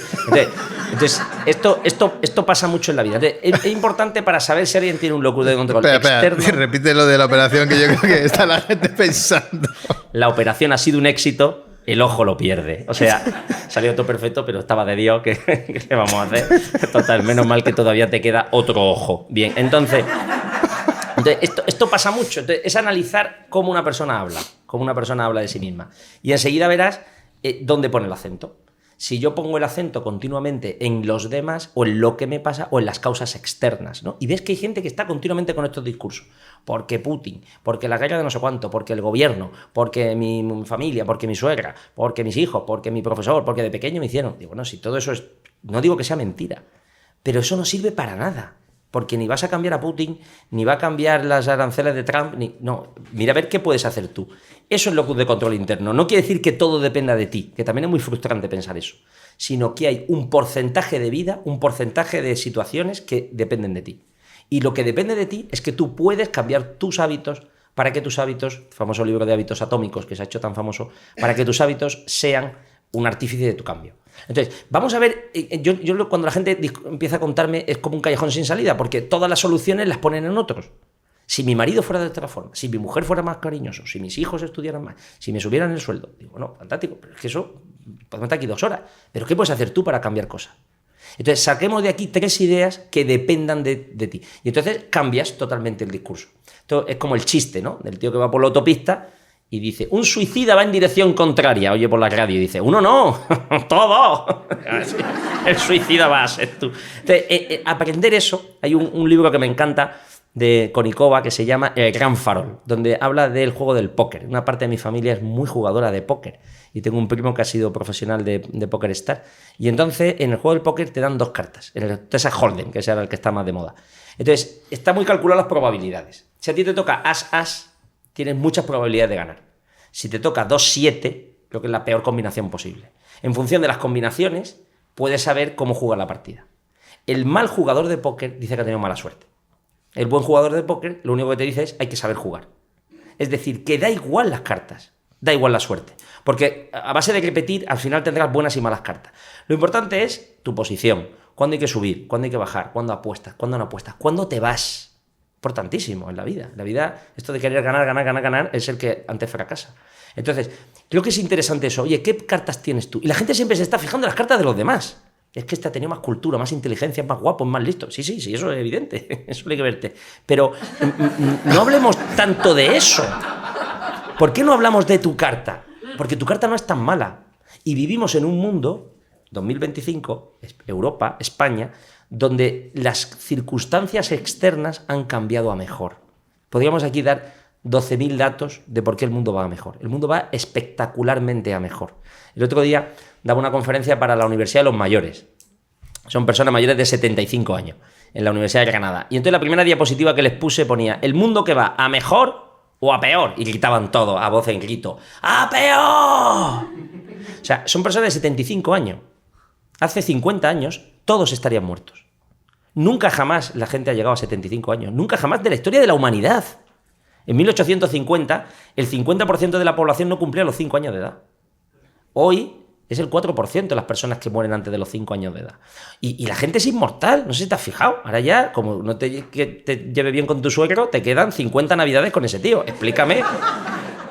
entonces esto pasa mucho en la vida. Entonces, es importante para saber si alguien tiene un locus de control externo. Repite lo de la operación, que yo creo que está la gente pensando. La operación ha sido un éxito, el ojo lo pierde. O sea, salió todo perfecto, pero estaba de Dios. ¿Qué le vamos a hacer? Total, menos mal que todavía te queda otro ojo. Bien, entonces esto pasa mucho. Entonces, es analizar cómo una persona habla de sí misma. Y enseguida verás dónde pone el acento. Si yo pongo el acento continuamente en los demás o en lo que me pasa o en las causas externas, ¿no? Y ves que hay gente que está continuamente con estos discursos. Porque Putin, porque la guerra de no sé cuánto, porque el gobierno, porque mi familia, porque mi suegra, porque mis hijos, porque mi profesor, porque de pequeño me hicieron. Digo, no, si todo eso es... No digo que sea mentira, pero eso no sirve para nada. Porque ni vas a cambiar a Putin, ni va a cambiar las aranceles de Trump, no, mira a ver qué puedes hacer tú. Eso es locus de control interno. No quiere decir que todo dependa de ti, que también es muy frustrante pensar eso, sino que hay un porcentaje de vida, un porcentaje de situaciones que dependen de ti. Y lo que depende de ti es que tú puedes cambiar tus hábitos para que tus hábitos, el famoso libro de hábitos atómicos que se ha hecho tan famoso, para que tus hábitos sean un artífice de tu cambio. Entonces, vamos a ver, yo cuando la gente empieza a contarme es como un callejón sin salida, porque todas las soluciones las ponen en otros. Si mi marido fuera de otra forma, si mi mujer fuera más cariñoso, si mis hijos estudiaran más, si me subieran el sueldo, digo, bueno, fantástico, pero es que eso, podemos estar aquí 2 horas, pero ¿qué puedes hacer tú para cambiar cosas? Entonces, saquemos de aquí 3 ideas que dependan de ti. Y entonces cambias totalmente el discurso. Esto es como el chiste, ¿no? Del tío que va por la autopista y dice, un suicida va en dirección contraria, oye por la radio, y dice, uno no, todo. El suicida va a ser tú. Entonces, aprender eso, hay un libro que me encanta, de Konikova que se llama El Gran Farol, donde habla del juego del póker. Una parte de mi familia es muy jugadora de póker y tengo un primo que ha sido profesional de Poker Star. Y entonces en el juego del póker te dan 2 cartas, el Texas Hold'em, que es ahora el que está más de moda. Entonces está muy calculado las probabilidades. Si a ti te toca As-As, tienes muchas probabilidades de ganar. Si te toca 2-7, creo que es la peor combinación posible. En función de las combinaciones, puedes saber cómo jugar la partida. El mal jugador de póker dice que ha tenido mala suerte. El buen jugador de póker lo único que te dice es hay que saber jugar. Es decir, que da igual las cartas, da igual la suerte. Porque a base de repetir, al final tendrás buenas y malas cartas. Lo importante es tu posición, cuándo hay que subir, cuándo hay que bajar, cuándo apuestas, cuándo no apuestas, cuándo te vas. Importantísimo en la vida. En la vida, esto de querer ganar, es el que antes fracasa. Entonces, creo que es interesante eso. Oye, ¿qué cartas tienes tú? Y la gente siempre se está fijando en las cartas de los demás. Es que este ha tenido más cultura, más inteligencia, más guapo, más listo. Sí, eso es evidente. Eso hay que verte. Pero no hablemos tanto de eso. ¿Por qué no hablamos de tu carta? Porque tu carta no es tan mala. Y vivimos en un mundo, 2025, Europa, España, donde las circunstancias externas han cambiado a mejor. Podríamos aquí dar 12.000 datos de por qué el mundo va a mejor. El mundo va espectacularmente a mejor. El otro día daba una conferencia para la Universidad de los Mayores. Son personas mayores de 75 años en la Universidad de Granada. Y entonces la primera diapositiva que les puse ponía el mundo que va a mejor o a peor. Y gritaban todos a voz en grito, ¡a peor! O sea, son personas de 75 años. Hace 50 años todos estarían muertos. Nunca jamás la gente ha llegado a 75 años. Nunca jamás de la historia de la humanidad. En 1850, el 50% de la población no cumplía los 5 años de edad. Hoy es el 4% de las personas que mueren antes de los 5 años de edad. Y la gente es inmortal, no sé si te has fijado. Ahora ya, como no te lleve bien con tu suegro, te quedan 50 navidades con ese tío. Explícame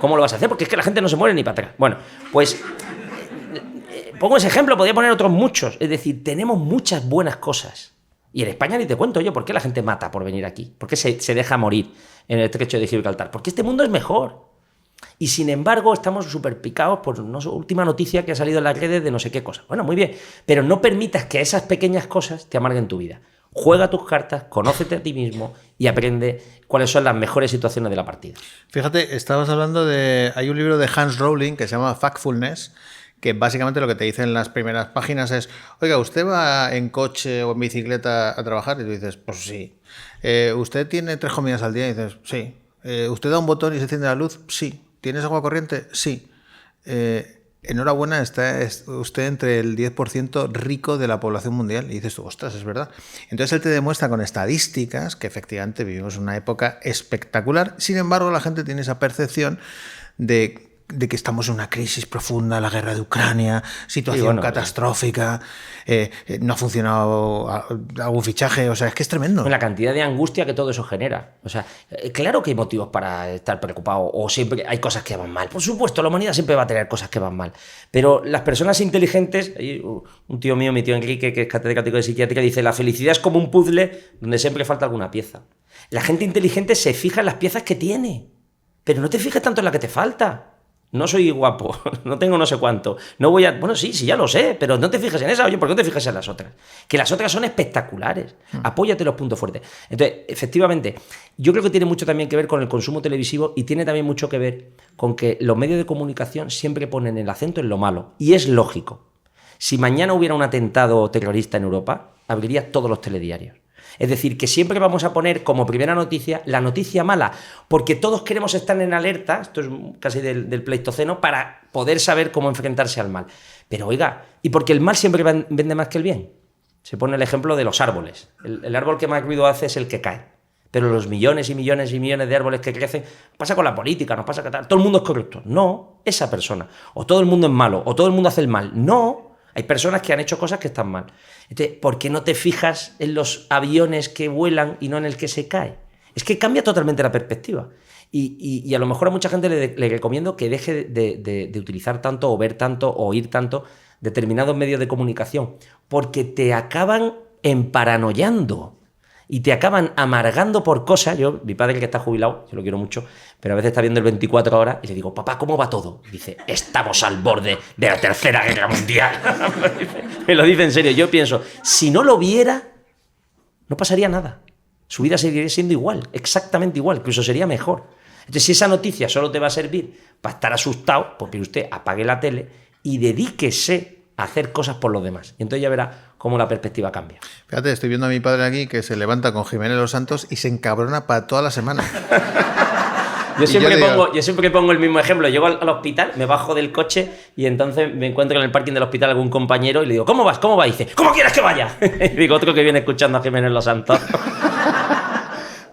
cómo lo vas a hacer, porque es que la gente no se muere ni para atrás. Bueno, pues pongo ese ejemplo, podría poner otros muchos. Es decir, tenemos muchas buenas cosas. Y en España ni te cuento yo por qué la gente mata por venir aquí. ¿Por qué se deja morir en el estrecho de Gibraltar? Porque este mundo es mejor. Y sin embargo estamos súper picados por una última noticia que ha salido en las redes de no sé qué cosa. Bueno, muy bien, pero no permitas que esas pequeñas cosas te amarguen tu vida. Juega tus cartas, conócete a ti mismo y aprende cuáles son las mejores situaciones de la partida. Fíjate, estabas hablando de... Hay un libro de Hans Rowling que se llama Factfulness, que básicamente lo que te dice en las primeras páginas es, oiga, ¿usted va en coche o en bicicleta a trabajar? Y tú dices, pues sí. ¿Usted tiene 3 comidas al día? Y dices, sí. ¿Usted da un botón y se enciende la luz? Sí. ¿Tienes agua corriente? Sí. Enhorabuena, está usted entre el 10% rico de la población mundial. Y dices tú, ostras, es verdad. Entonces él te demuestra con estadísticas que efectivamente vivimos una época espectacular. Sin embargo, la gente tiene esa percepción de que estamos en una crisis profunda, la guerra de Ucrania, situación catastrófica, no ha funcionado algún fichaje, o sea, es que es tremendo. La cantidad de angustia que todo eso genera. O sea, claro que hay motivos para estar preocupado, o siempre hay cosas que van mal. Por supuesto, la humanidad siempre va a tener cosas que van mal. Pero las personas inteligentes, un tío mío, mi tío Enrique, que es catedrático de psiquiatría, dice, la felicidad es como un puzzle donde siempre falta alguna pieza. La gente inteligente se fija en las piezas que tiene, pero no te fijes tanto en la que te falta. No soy guapo, no tengo no sé cuánto, no voy a... Bueno, sí, ya lo sé, pero no te fijes en esa, oye, ¿por qué no te fijas en las otras? Que las otras son espectaculares, apóyate en los puntos fuertes. Entonces, efectivamente, yo creo que tiene mucho también que ver con el consumo televisivo y tiene también mucho que ver con que los medios de comunicación siempre ponen el acento en lo malo, y es lógico. Si mañana hubiera un atentado terrorista en Europa, abriría todos los telediarios. Es decir, que siempre vamos a poner como primera noticia la noticia mala, porque todos queremos estar en alerta, esto es casi del Pleistoceno, para poder saber cómo enfrentarse al mal. Pero oiga, ¿y porque el mal siempre vende más que el bien? Se pone el ejemplo de los árboles. El árbol que más ruido hace es el que cae. Pero los millones y millones y millones de árboles que crecen, pasa con la política, nos pasa que todo el mundo es corrupto. No, esa persona. O todo el mundo es malo, o todo el mundo hace el mal. No. Hay personas que han hecho cosas que están mal. Entonces, ¿por qué no te fijas en los aviones que vuelan y no en el que se cae? Es que cambia totalmente la perspectiva. Y a lo mejor a mucha gente le recomiendo que deje de utilizar tanto o ver tanto o oír tanto determinados medios de comunicación, porque te acaban emparanoiando y te acaban amargando por cosas. Mi padre, que está jubilado, yo lo quiero mucho, pero a veces está viendo el 24 horas y le digo, papá, ¿cómo va todo? Y dice, estamos al borde de la Tercera Guerra Mundial. Me lo dice en serio. Yo pienso, si no lo viera, no pasaría nada. Su vida seguiría siendo igual, exactamente igual, incluso sería mejor. Entonces, si esa noticia solo te va a servir para estar asustado, pues que usted apague la tele y dedíquese a hacer cosas por los demás. Y entonces ya verá cómo la perspectiva cambia. Fíjate, estoy viendo a mi padre aquí que se levanta con Jiménez Los Santos y se encabrona para toda la semana. Yo siempre pongo el mismo ejemplo. Llego al hospital, me bajo del coche y entonces me encuentro en el parking del hospital algún compañero y le digo, ¿cómo vas? ¿Cómo vas? Y dice, ¿cómo quieres que vaya? Y digo, otro que viene escuchando a Jiménez Los Santos.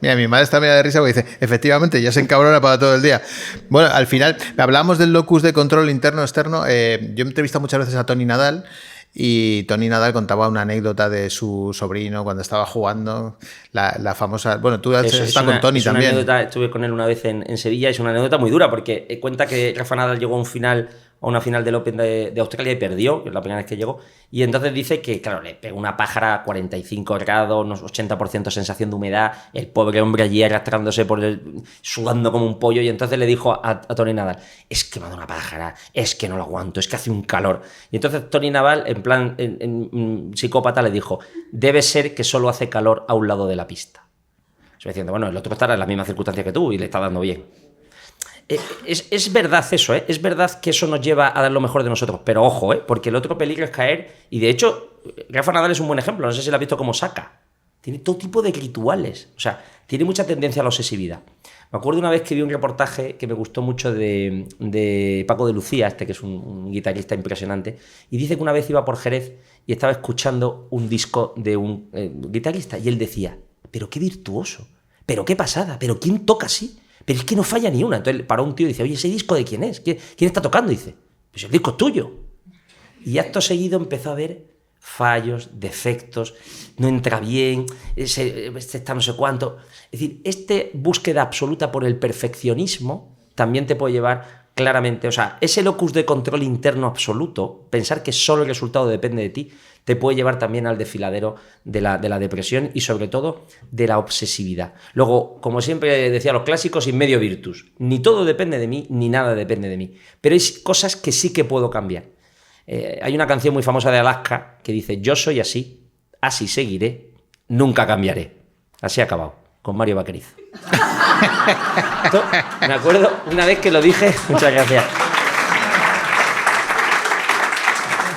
Mira, mi madre está media de risa porque dice, efectivamente, ya se encabrona para todo el día. Bueno, al final, hablamos del locus de control interno-externo. Yo he entrevistado muchas veces a Toni Nadal y Toni Nadal contaba una anécdota de su sobrino cuando estaba jugando, la famosa... Bueno, tú has estado con Toni también. Anécdota, estuve con él una vez en Sevilla, es una anécdota muy dura porque cuenta que Rafa Nadal llegó a una final del Open de Australia y perdió, que es la primera vez que llegó, y entonces dice que, claro, le pegó una pájara a 45 grados, unos 80% sensación de humedad, el pobre hombre allí arrastrándose sudando como un pollo, y entonces le dijo a Toni Nadal, es que me ha dado una pájara, es que no lo aguanto, es que hace un calor. Y entonces Toni Nadal, en plan psicópata, le dijo, debe ser que solo hace calor a un lado de la pista. O sea, diciendo, bueno, el otro estará en las mismas circunstancias que tú y le está dando bien. Es verdad eso, ¿eh? Es verdad que eso nos lleva a dar lo mejor de nosotros, pero ojo, porque el otro peligro es caer, y de hecho, Rafa Nadal es un buen ejemplo, no sé si lo has visto como saca. Tiene todo tipo de rituales, o sea, tiene mucha tendencia a la obsesividad. Me acuerdo una vez que vi un reportaje que me gustó mucho de Paco de Lucía, que es un guitarrista impresionante, y dice que una vez iba por Jerez y estaba escuchando un disco de un guitarrista, y él decía, pero qué virtuoso, pero qué pasada, pero ¿quién toca así? Pero es que no falla ni una. Entonces paró un tío y dice, oye, ¿ese disco de quién es? ¿Quién está tocando? Y dice, pues el disco es tuyo. Y acto seguido empezó a ver fallos, defectos, no entra bien, este está no sé cuánto. Es decir, esta búsqueda absoluta por el perfeccionismo también te puede llevar claramente, o sea, ese locus de control interno absoluto, pensar que solo el resultado depende de ti, te puede llevar también al desfiladero de la depresión y sobre todo de la obsesividad. Luego, como siempre decía los clásicos, in medio virtus. Ni todo depende de mí, ni nada depende de mí. Pero hay cosas que sí que puedo cambiar. Hay una canción muy famosa de Alaska que dice, yo soy así, así seguiré, nunca cambiaré. Así ha acabado, con Mario Vaquerizo. Esto, me acuerdo una vez que lo dije, muchas gracias.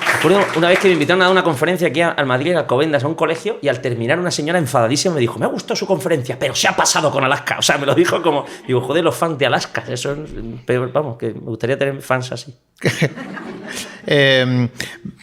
Me acuerdo una vez que me invitaron a dar una conferencia aquí al Madrid, a Alcobendas, a un colegio, y al terminar una señora enfadadísima me dijo, me ha gustado su conferencia, pero se ha pasado con Alaska. O sea, me lo dijo como, digo, joder, los fans de Alaska, eso es peor, vamos, que me gustaría tener fans así.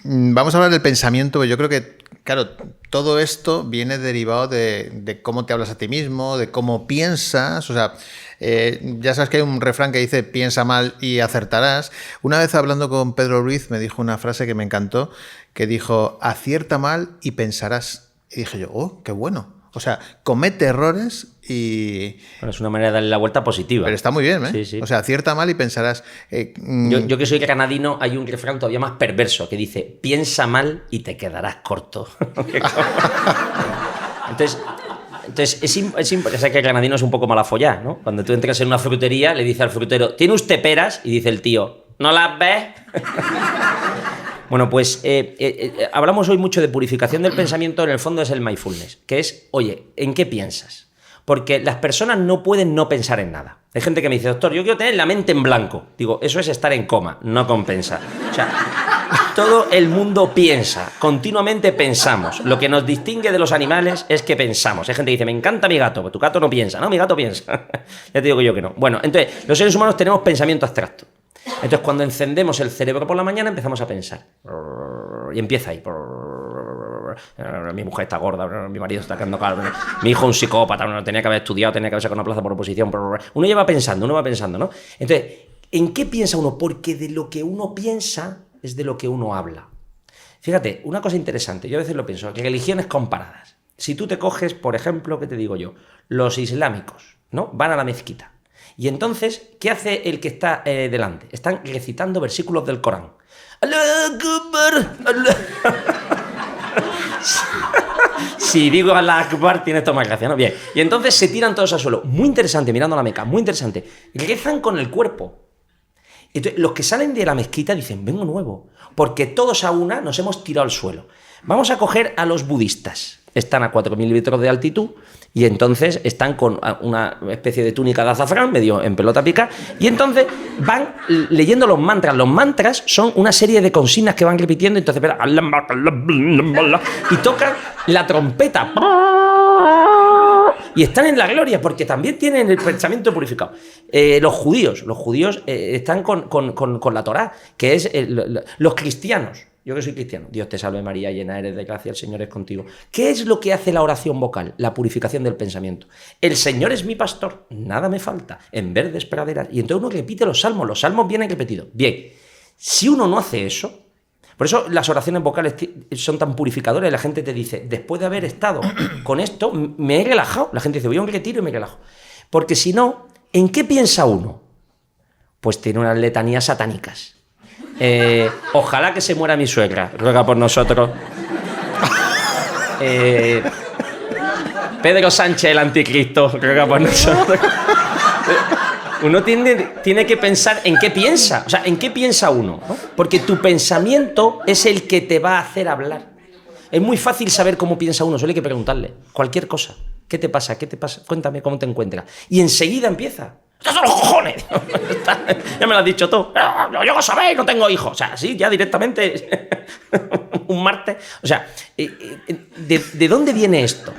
Vamos a hablar del pensamiento. Yo creo que, claro, todo esto viene derivado de cómo te hablas a ti mismo, de cómo piensas. O sea, ya sabes que hay un refrán que dice piensa mal y acertarás. Una vez hablando con Pedro Ruiz me dijo una frase que me encantó, que dijo, acierta mal y pensarás. Y dije yo, oh, qué bueno. O sea, comete errores y... Bueno, es una manera de darle la vuelta positiva. Pero está muy bien, ¿eh? Sí, sí. O sea, acierta mal y pensarás... Yo que soy granadino, hay un refrán todavía más perverso que dice, piensa mal y te quedarás corto. Entonces o sea, que el granadino es un poco malafollá, ¿no? Cuando tú entras en una frutería, le dice al frutero, ¿tiene usted peras? Y dice el tío, ¿no las ves? Bueno, pues hablamos hoy mucho de purificación del pensamiento, en el fondo es el mindfulness, que es, oye, ¿en qué piensas? Porque las personas no pueden no pensar en nada. Hay gente que me dice, doctor, yo quiero tener la mente en blanco. Digo, eso es estar en coma, no compensa. O sea, todo el mundo piensa, continuamente pensamos. Lo que nos distingue de los animales es que pensamos. Hay gente que dice, me encanta mi gato, pero tu gato no piensa. No, mi gato piensa. Ya te digo yo que no. Bueno, entonces, los seres humanos tenemos pensamiento abstracto. Entonces, cuando encendemos el cerebro por la mañana, empezamos a pensar. Y empieza ahí. Mi mujer está gorda, mi marido está quedando calvo, mi hijo es un psicópata, no tenía que haber estudiado, tenía que haber sacado una plaza por oposición. Uno va pensando, ¿no? Entonces, ¿en qué piensa uno? Porque de lo que uno piensa es de lo que uno habla. Fíjate, una cosa interesante, yo a veces lo pienso, que religiones comparadas. Si tú te coges, por ejemplo, ¿qué te digo yo? Los islámicos, ¿no? Van a la mezquita. Y entonces, ¿qué hace el que está delante? Están recitando versículos del Corán. ¡Allahu Akbar! Si digo Allahu Akbar, tiene esto más gracia, ¿no? Bien. Y entonces se tiran todos al suelo. Muy interesante, mirando a la Meca, muy interesante. Rezan con el cuerpo. Entonces, los que salen de la mezquita dicen, vengo nuevo. Porque todos a una nos hemos tirado al suelo. Vamos a coger a los budistas. están a 4.000 metros de altitud y entonces están con una especie de túnica de azafrán, medio en pelota pica, y entonces van leyendo los mantras. Los mantras son una serie de consignas que van repitiendo, entonces y tocan la trompeta. Y están en la gloria, porque también tienen el pensamiento purificado. Los judíos están con la Torá, que es los cristianos. Yo que soy cristiano. Dios te salve María, llena eres de gracia, el Señor es contigo. ¿Qué es lo que hace la oración vocal? La purificación del pensamiento. El Señor es mi pastor, nada me falta, en verdes praderas. Y entonces uno repite los salmos vienen repetidos. Bien, si uno no hace eso, por eso las oraciones vocales son tan purificadoras y la gente te dice, después de haber estado con esto, me he relajado. La gente dice, voy a un retiro y me relajo. Porque si no, ¿en qué piensa uno? Pues tiene unas letanías satánicas. Ojalá que se muera mi suegra, ruega por nosotros. Pedro Sánchez, el anticristo, ruega por nosotros. Uno tiene que pensar en qué piensa, o sea, en qué piensa uno, ¿no? Porque tu pensamiento es el que te va a hacer hablar. Es muy fácil saber cómo piensa uno, solo hay que preguntarle cualquier cosa. ¿Qué te pasa? ¿Qué te pasa? Cuéntame cómo te encuentras. Y enseguida empieza. ¡Estos son los cojones! Ya me lo has dicho tú. Yo lo sabéis, no tengo hijos. O sea, sí, ya directamente un martes. O sea, ¿de dónde viene esto?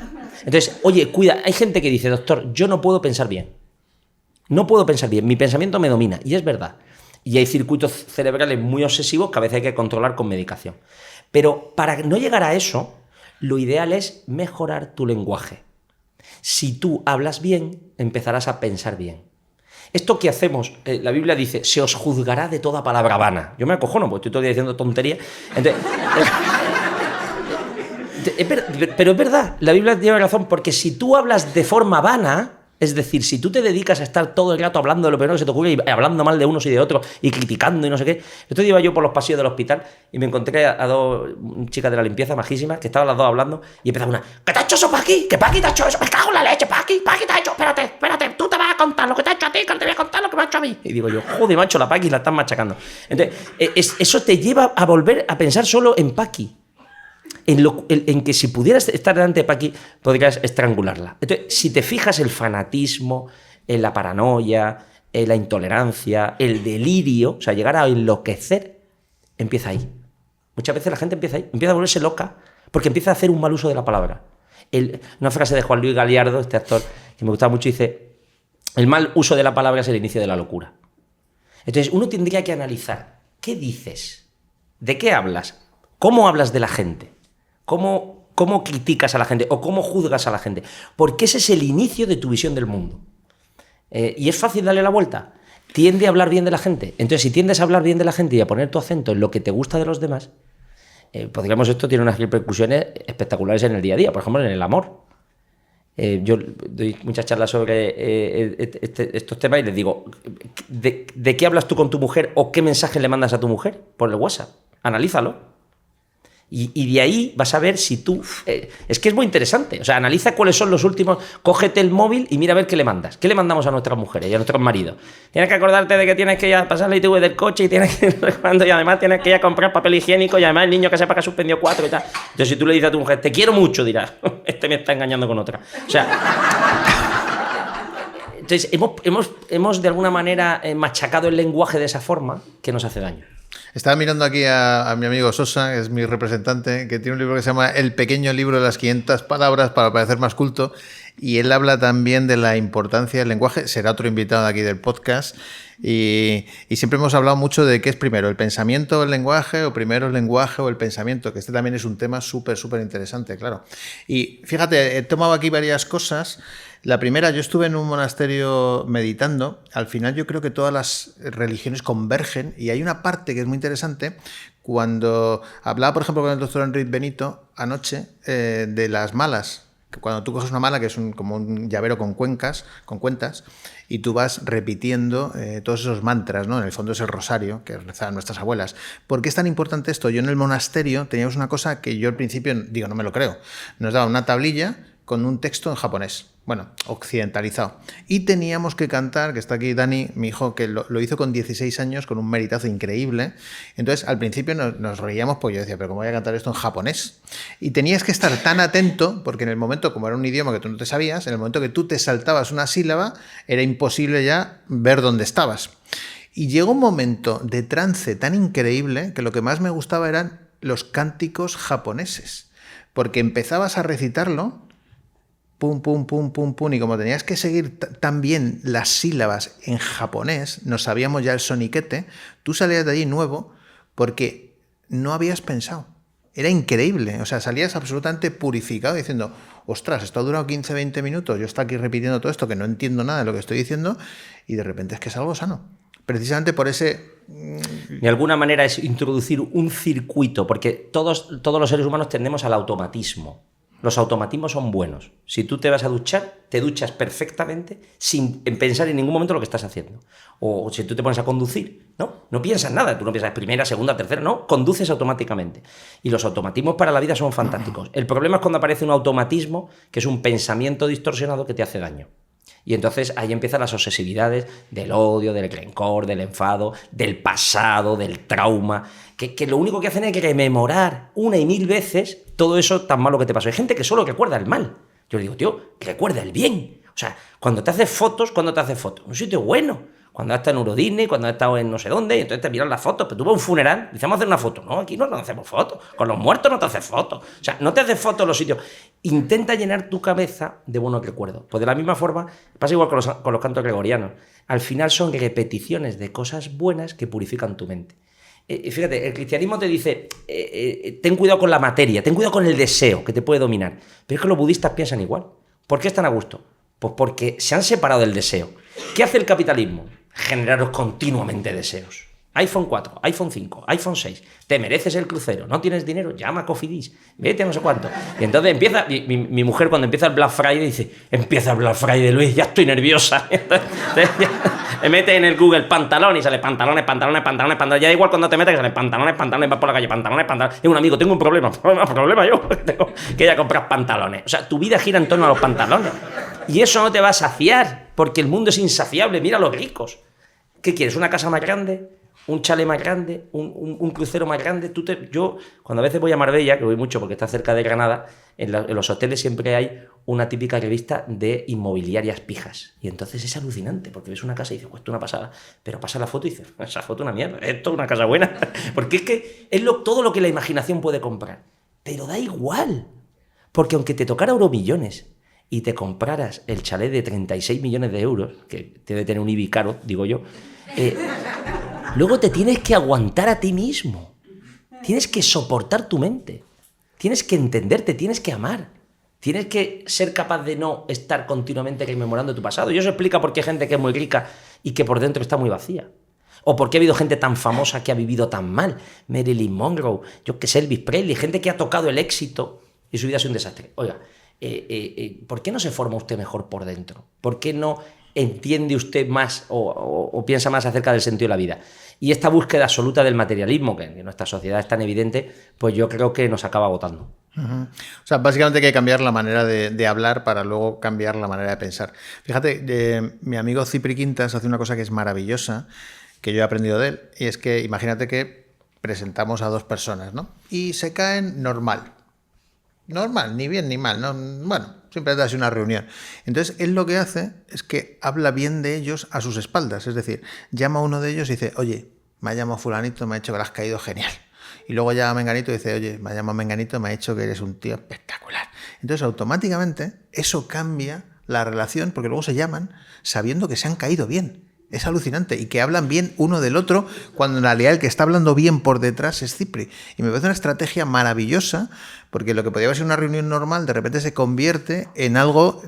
Entonces, oye, cuida. Hay gente que dice, doctor, yo no puedo pensar bien. No puedo pensar bien. Mi pensamiento me domina. Y es verdad. Y hay circuitos cerebrales muy obsesivos que a veces hay que controlar con medicación. Pero para no llegar a eso, lo ideal es mejorar tu lenguaje. Si tú hablas bien, empezarás a pensar bien. Esto que hacemos, la Biblia dice, se os juzgará de toda palabra vana. Yo me acojono porque estoy todo el día diciendo tonterías. Entonces, pero es verdad, la Biblia tiene razón, porque si tú hablas de forma vana, es decir, si tú te dedicas a estar todo el rato hablando de lo primero que se te ocurre y hablando mal de unos y de otros y criticando y no sé qué. Esto iba yo por los pasillos del hospital y me encontré a dos chicas de la limpieza majísimas que estaban las dos hablando y empezaba una, ¿qué te ha hecho eso Paqui? ¿Que Paqui te ha hecho eso? Me cago en la leche, Paqui te ha hecho, espérate, tú te vas a contar lo que te ha hecho a ti, que te voy a contar lo que me ha hecho a mí. Y digo yo, joder, macho, la Paqui la están machacando. Entonces, eso te lleva a volver a pensar solo en Paqui. En que si pudieras estar delante de Paqui, podrías estrangularla. Entonces, si te fijas el fanatismo, en la paranoia, en la intolerancia, el delirio, o sea, llegar a enloquecer, empieza ahí. Muchas veces la gente empieza ahí, empieza a volverse loca, porque empieza a hacer un mal uso de la palabra. Una frase de Juan Luis Galiardo, este actor, que me gustaba mucho, dice, el mal uso de la palabra es el inicio de la locura. Entonces, uno tendría que analizar, ¿qué dices? ¿De qué hablas? ¿Cómo hablas de la gente? ¿Cómo criticas a la gente o cómo juzgas a la gente? Porque ese es el inicio de tu visión del mundo. Y es fácil darle la vuelta. Tiende a hablar bien de la gente. Entonces, si tiendes a hablar bien de la gente y a poner tu acento en lo que te gusta de los demás, podríamos, esto tiene unas repercusiones espectaculares en el día a día. Por ejemplo, en el amor. Yo doy muchas charlas sobre estos temas y les digo, ¿de qué hablas tú con tu mujer o qué mensaje le mandas a tu mujer por el WhatsApp? Analízalo. Y de ahí vas a ver si tú... es que es muy interesante. O sea, analiza cuáles son los últimos... Cógete el móvil y mira a ver qué le mandas. ¿Qué le mandamos a nuestras mujeres y a nuestros maridos? Tienes que acordarte de que tienes que ir a pasar la ITV del coche y tienes que... y además tienes que ir a comprar papel higiénico y además el niño que sepa que ha suspendido 4 y tal. Entonces, si tú le dices a tu mujer, te quiero mucho, dirás, este me está engañando con otra. O sea... Entonces, hemos de alguna manera machacado el lenguaje de esa forma que nos hace daño. Estaba mirando aquí a mi amigo Sosa, que es mi representante, que tiene un libro que se llama El pequeño libro de las 500 palabras para parecer más culto, y él habla también de la importancia del lenguaje. Será otro invitado aquí del podcast, y siempre hemos hablado mucho de qué es primero, el pensamiento o el lenguaje, o primero el lenguaje o el pensamiento, que este también es un tema súper interesante, claro. Y fíjate, he tomado aquí varias cosas. La primera, yo estuve en un monasterio meditando. Al final yo creo que todas las religiones convergen y hay una parte que es muy interesante. Cuando hablaba, por ejemplo, con el doctor Enrique Benito anoche de las malas. Cuando tú coges una mala, que es como un llavero con cuentas, y tú vas repitiendo todos esos mantras, ¿no? En el fondo es el rosario que rezaban nuestras abuelas. ¿Por qué es tan importante esto? Yo en el monasterio teníamos una cosa que yo al principio digo, no me lo creo. Nos daban una tablilla con un texto en japonés. bueno, occidentalizado. Y teníamos que cantar, que está aquí Dani, mi hijo, que lo hizo con 16 años, con un meritazo increíble. Entonces, al principio nos reíamos, pues yo decía, pero ¿cómo voy a cantar esto en japonés? Y tenías que estar tan atento, porque en el momento, como era un idioma que tú no te sabías, en el momento que tú te saltabas una sílaba, era imposible ya ver dónde estabas. Y llegó un momento de trance tan increíble que lo que más me gustaba eran los cánticos japoneses. Porque empezabas a recitarlo, pum, pum, pum, pum, pum, y como tenías que seguir tan bien las sílabas en japonés, nos sabíamos ya el soniquete, tú salías de allí nuevo porque no habías pensado. Era increíble, o sea, salías absolutamente purificado diciendo, ostras, esto ha durado 15, 20 minutos, yo estoy aquí repitiendo todo esto que no entiendo nada de lo que estoy diciendo y de repente es que salgo sano. Precisamente por ese... De alguna manera es introducir un circuito, porque todos los seres humanos tendemos al automatismo. Los automatismos son buenos. Si tú te vas a duchar, te duchas perfectamente sin pensar en ningún momento lo que estás haciendo. O si tú te pones a conducir, no piensas nada. Tú no piensas primera, segunda, tercera, no, conduces automáticamente. Y los automatismos para la vida son fantásticos. El problema es cuando aparece un automatismo que es un pensamiento distorsionado que te hace daño. Y entonces ahí empiezan las obsesividades del odio, del rencor, del enfado, del pasado, del trauma, que lo único que hacen es rememorar una y mil veces todo eso tan malo que te pasó. Hay gente que solo recuerda el mal. Yo le digo, tío, recuerda el bien. O sea, cuando te haces fotos, un sitio bueno. Cuando has estado en Euro Disney, cuando has estado en no sé dónde, y entonces te miran las fotos, pero tú vas a un funeral, dices, vamos a hacer una foto. No, aquí no nos hacemos fotos. Con los muertos no te haces fotos. O sea, no te haces fotos en los sitios. Intenta llenar tu cabeza de buenos recuerdos. Pues de la misma forma, pasa igual con los cantos gregorianos. Al final son repeticiones de cosas buenas que purifican tu mente. Fíjate, el cristianismo te dice, ten cuidado con la materia, ten cuidado con el deseo que te puede dominar. Pero es que los budistas piensan igual. ¿Por qué están a gusto? Pues porque se han separado del deseo. ¿Qué hace el capitalismo? Generaros continuamente deseos. iPhone 4, iPhone 5, iPhone 6. Te mereces el crucero. ¿No tienes dinero? Llama a Cofidis. Vete a no sé cuánto. Y entonces empieza... Mi mujer cuando empieza el Black Friday dice, empieza el Black Friday, Luis, ya estoy nerviosa. Entonces, me mete en el Google pantalón y sale pantalones. Ya da igual cuando te metes que sale pantalones, vas por la calle, pantalones. Y un amigo, tengo un problema. Problema yo. Tengo que ir a comprar pantalones. O sea, tu vida gira en torno a los pantalones. Y eso no te va a saciar, porque el mundo es insaciable. Mira a los ricos. ¿Qué quieres? ¿Una casa más grande? ¿Un chalet más grande? ¿Un crucero más grande? Yo, cuando a veces voy a Marbella, que voy mucho porque está cerca de Granada, en los hoteles siempre hay una típica revista de inmobiliarias pijas. Y entonces es alucinante, porque ves una casa y dices, cuesta una pasada. Pero pasa la foto y dices, esa foto es una mierda, esto es una casa buena. Porque es que es todo lo que la imaginación puede comprar. Pero da igual. Porque aunque te tocara Euromillones y te compraras el chalet de 36 millones de euros, que debe tener un IBI caro, digo yo, luego te tienes que aguantar a ti mismo. Tienes que soportar tu mente. Tienes que entenderte, tienes que amar. Tienes que ser capaz de no estar continuamente rememorando tu pasado. Y eso explica por qué hay gente que es muy rica y que por dentro está muy vacía. O por qué ha habido gente tan famosa que ha vivido tan mal. Marilyn Monroe, yo que sé, Elvis Presley, gente que ha tocado el éxito y su vida ha sido un desastre. Oiga, ¿por qué no se forma usted mejor por dentro? ¿Por qué no entiende usted más o piensa más acerca del sentido de la vida? Y esta búsqueda absoluta del materialismo, que en nuestra sociedad es tan evidente, pues yo creo que nos acaba agotando. Uh-huh. O sea, básicamente hay que cambiar la manera de hablar para luego cambiar la manera de pensar. Fíjate, mi amigo Cipri Quintas hace una cosa que es maravillosa, que yo he aprendido de él, y es que imagínate que presentamos a dos personas, ¿no? Y se caen normal, ni bien ni mal, ¿no? Bueno, simplemente hace una reunión. Entonces, él lo que hace es que habla bien de ellos a sus espaldas. Es decir, llama a uno de ellos y dice, oye, me ha llamado fulanito, me ha dicho que le has caído genial. Y luego llama a Menganito y dice, oye, me ha llamado Menganito, me ha dicho que eres un tío espectacular. Entonces, automáticamente, eso cambia la relación, porque luego se llaman sabiendo que se han caído bien. Es alucinante. Y que hablan bien uno del otro, cuando en realidad el que está hablando bien por detrás es Cipri. Y me parece una estrategia maravillosa, porque lo que podría ser una reunión normal, de repente se convierte en algo,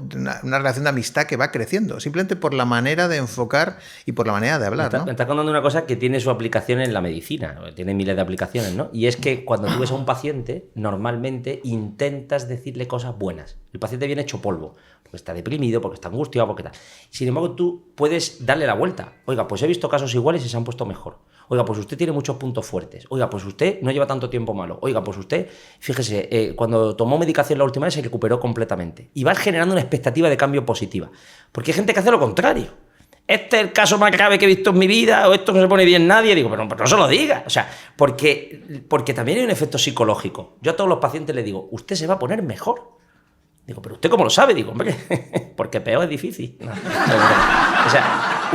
una relación de amistad que va creciendo, simplemente por la manera de enfocar y por la manera de hablar, ¿no? Me está contando una cosa que tiene su aplicación en la medicina, tiene miles de aplicaciones, ¿no? Y es que cuando tú ves a un paciente, normalmente intentas decirle cosas buenas. El paciente viene hecho polvo, porque está deprimido, porque está angustiado, porque tal. Sin embargo, tú puedes darle la vuelta. Oiga, pues he visto casos iguales y se han puesto mejor. Oiga, pues usted tiene muchos puntos fuertes. Oiga, pues usted no lleva tanto tiempo malo. Oiga, pues usted, fíjese, cuando tomó medicación la última vez se recuperó completamente. Y vas generando una expectativa de cambio positiva. Porque hay gente que hace lo contrario. Este es el caso más grave que he visto en mi vida, o esto no se pone bien nadie. Digo, pero no se lo diga. O sea, porque también hay un efecto psicológico. Yo a todos los pacientes les digo, usted se va a poner mejor. Digo, ¿pero usted cómo lo sabe? Digo, hombre, porque peor es difícil. No. O sea,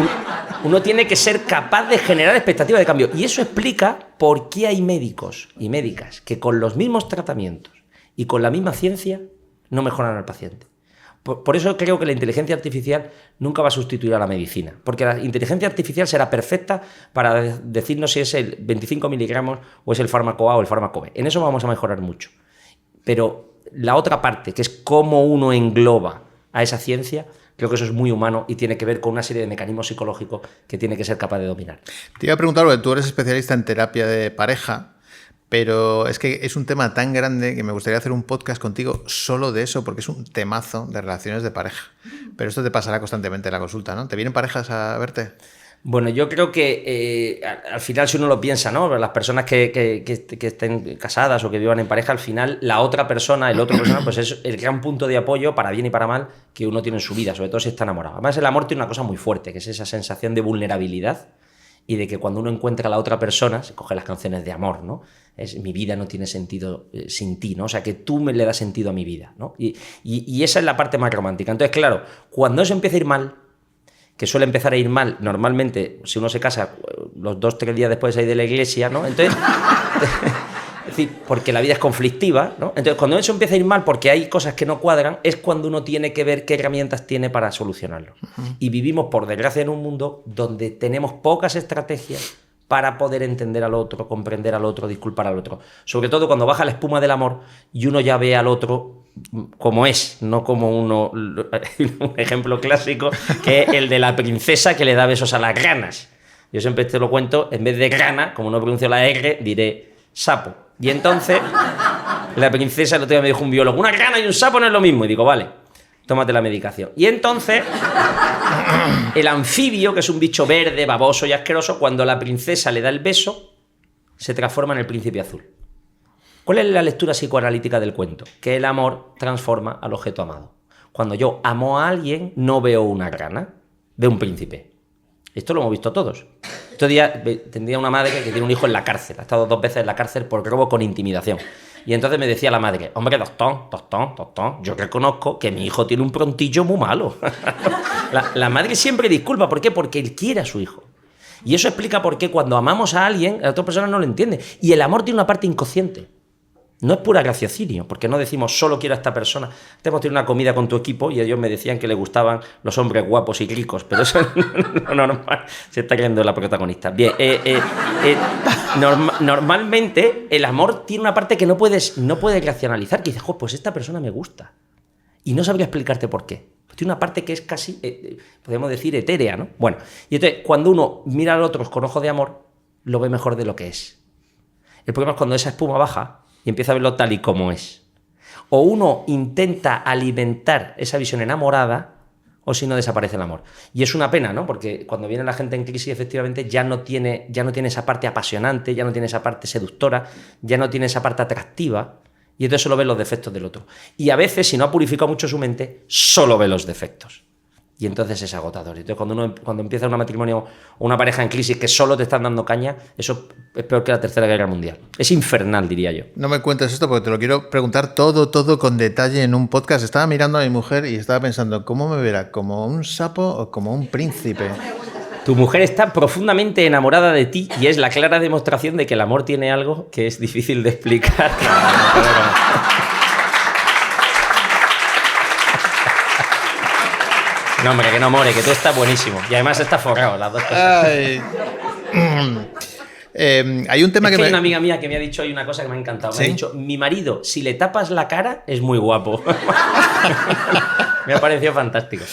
uno tiene que ser capaz de generar expectativas de cambio. Y eso explica por qué hay médicos y médicas que con los mismos tratamientos y con la misma ciencia no mejoran al paciente. Por eso creo que la inteligencia artificial nunca va a sustituir a la medicina. Porque la inteligencia artificial será perfecta para decirnos si es el 25 miligramos o es el fármaco A o el fármaco B. En eso vamos a mejorar mucho. Pero la otra parte, que es cómo uno engloba a esa ciencia, creo que eso es muy humano y tiene que ver con una serie de mecanismos psicológicos que tiene que ser capaz de dominar. Te iba a preguntar, porque tú eres especialista en terapia de pareja, pero es que es un tema tan grande que me gustaría hacer un podcast contigo solo de eso, porque es un temazo de relaciones de pareja. Pero esto te pasará constantemente en la consulta, ¿no? ¿Te vienen parejas a verte? Bueno, yo creo que al final, si uno lo piensa, ¿no? Las personas que estén casadas o que vivan en pareja, al final la otra persona, el otro persona, pues es el gran punto de apoyo para bien y para mal que uno tiene en su vida, sobre todo si está enamorado. Además, el amor tiene una cosa muy fuerte, que es esa sensación de vulnerabilidad y de que cuando uno encuentra a la otra persona, se coge las canciones de amor, ¿no? Mi vida no tiene sentido sin ti, ¿no? O sea, que tú me le das sentido a mi vida, ¿no? Y esa es la parte más romántica. Entonces, claro, cuando eso empieza a ir mal, que suele empezar a ir mal, normalmente, si uno se casa los 2-3 días después de salir de la iglesia, ¿no? Entonces, es decir, porque la vida es conflictiva, ¿no? Entonces, cuando eso empieza a ir mal porque hay cosas que no cuadran, es cuando uno tiene que ver qué herramientas tiene para solucionarlo. Y vivimos, por desgracia, en un mundo donde tenemos pocas estrategias para poder entender al otro, comprender al otro, disculpar al otro. Sobre todo cuando baja la espuma del amor y uno ya ve al otro como es, no como uno... Un ejemplo clásico que es el de la princesa que le da besos a las ranas. Yo siempre te lo cuento, en vez de rana, como no pronuncio la R, diré sapo. Y entonces la princesa, el otro día me dijo un biólogo, una rana y un sapo no es lo mismo. Y digo, vale, tómate la medicación. Y entonces el anfibio, que es un bicho verde, baboso y asqueroso, cuando la princesa le da el beso, se transforma en el príncipe azul. ¿Cuál es la lectura psicoanalítica del cuento? Que el amor transforma al objeto amado. Cuando yo amo a alguien, no veo una rana, veo un príncipe. Esto lo hemos visto todos. Este día tendría una madre que tiene un hijo en la cárcel. Ha estado 2 veces en la cárcel por robo con intimidación. Y entonces me decía la madre, hombre, doctor, yo reconozco que mi hijo tiene un prontillo muy malo. La madre siempre disculpa. ¿Por qué? Porque él quiere a su hijo. Y eso explica por qué cuando amamos a alguien, la otra persona no lo entiende. Y el amor tiene una parte inconsciente. No es pura raciocinio, porque no decimos solo quiero a esta persona. Te hemos tenido una comida con tu equipo y ellos me decían que le gustaban los hombres guapos y ricos, pero eso es normal. Se está creyendo la protagonista. Bien, normalmente el amor tiene una parte que no puedes racionalizar, que dices, pues esta persona me gusta. Y no sabría explicarte por qué. Tiene una parte que es casi, podemos decir, etérea, ¿no? Bueno, y entonces cuando uno mira al otro con ojo de amor, lo ve mejor de lo que es. El problema es cuando esa espuma baja y empieza a verlo tal y como es. O uno intenta alimentar esa visión enamorada, o si no, desaparece el amor. Y es una pena, ¿no? Porque cuando viene la gente en crisis, efectivamente, ya no tiene esa parte apasionante, ya no tiene esa parte seductora, ya no tiene esa parte atractiva, y entonces solo ve los defectos del otro. Y a veces, si no ha purificado mucho su mente, solo ve los defectos. Y entonces es agotador. Entonces cuando empieza un matrimonio o una pareja en crisis que solo te están dando caña, eso es peor que la Tercera Guerra Mundial. Es infernal, diría yo. No me cuentes esto porque te lo quiero preguntar todo con detalle en un podcast. Estaba mirando a mi mujer y estaba pensando, ¿cómo me verá? ¿Como un sapo o como un príncipe? Tu mujer está profundamente enamorada de ti y es la clara demostración de que el amor tiene algo que es difícil de explicar. No, hombre, que no more, que tú estás buenísimo. Y además está forrado, las dos cosas. Hay un tema hay una amiga mía que me ha dicho hoy una cosa que me ha encantado. ¿Sí? Me ha dicho, mi marido, si le tapas la cara, es muy guapo. Me ha parecido fantástico.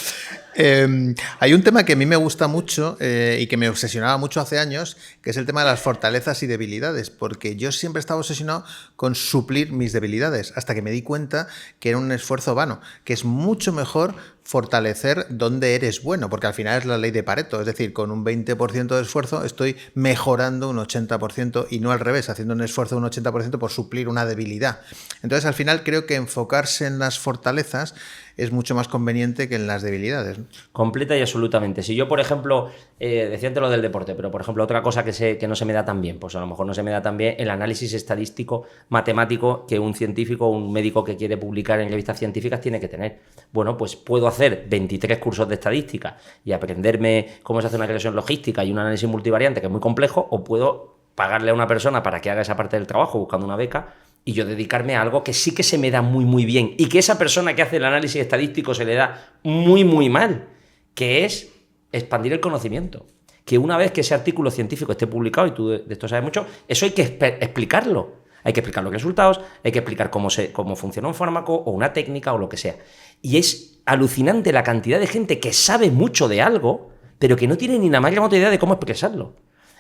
Hay un tema que a mí me gusta mucho y que me obsesionaba mucho hace años, que es el tema de las fortalezas y debilidades, porque yo siempre estaba obsesionado con suplir mis debilidades, hasta que me di cuenta que era un esfuerzo vano, que es mucho mejor fortalecer donde eres bueno, porque al final es la ley de Pareto, es decir, con un 20% de esfuerzo estoy mejorando un 80% y no al revés, haciendo un esfuerzo de un 80% por suplir una debilidad. Entonces, al final creo que enfocarse en las fortalezas es mucho más conveniente que en las debilidades, ¿no? Completa y absolutamente. Si yo, por ejemplo, decía antes lo del deporte, pero por ejemplo, otra cosa que no se me da tan bien, pues a lo mejor no se me da tan bien el análisis estadístico, matemático que un científico o un médico que quiere publicar en revistas científicas tiene que tener. Bueno, pues puedo hacer 23 cursos de estadística y aprenderme cómo se hace una regresión logística y un análisis multivariante que es muy complejo, o puedo pagarle a una persona para que haga esa parte del trabajo buscando una beca y yo dedicarme a algo que sí que se me da muy, muy bien y que esa persona que hace el análisis estadístico se le da muy, muy mal, que es expandir el conocimiento. Que una vez que ese artículo científico esté publicado, y tú de esto sabes mucho, eso hay que explicarlo. Hay que explicar los resultados, hay que explicar cómo funciona un fármaco o una técnica o lo que sea. Y es alucinante la cantidad de gente que sabe mucho de algo, pero que no tiene ni la más remota idea de cómo expresarlo.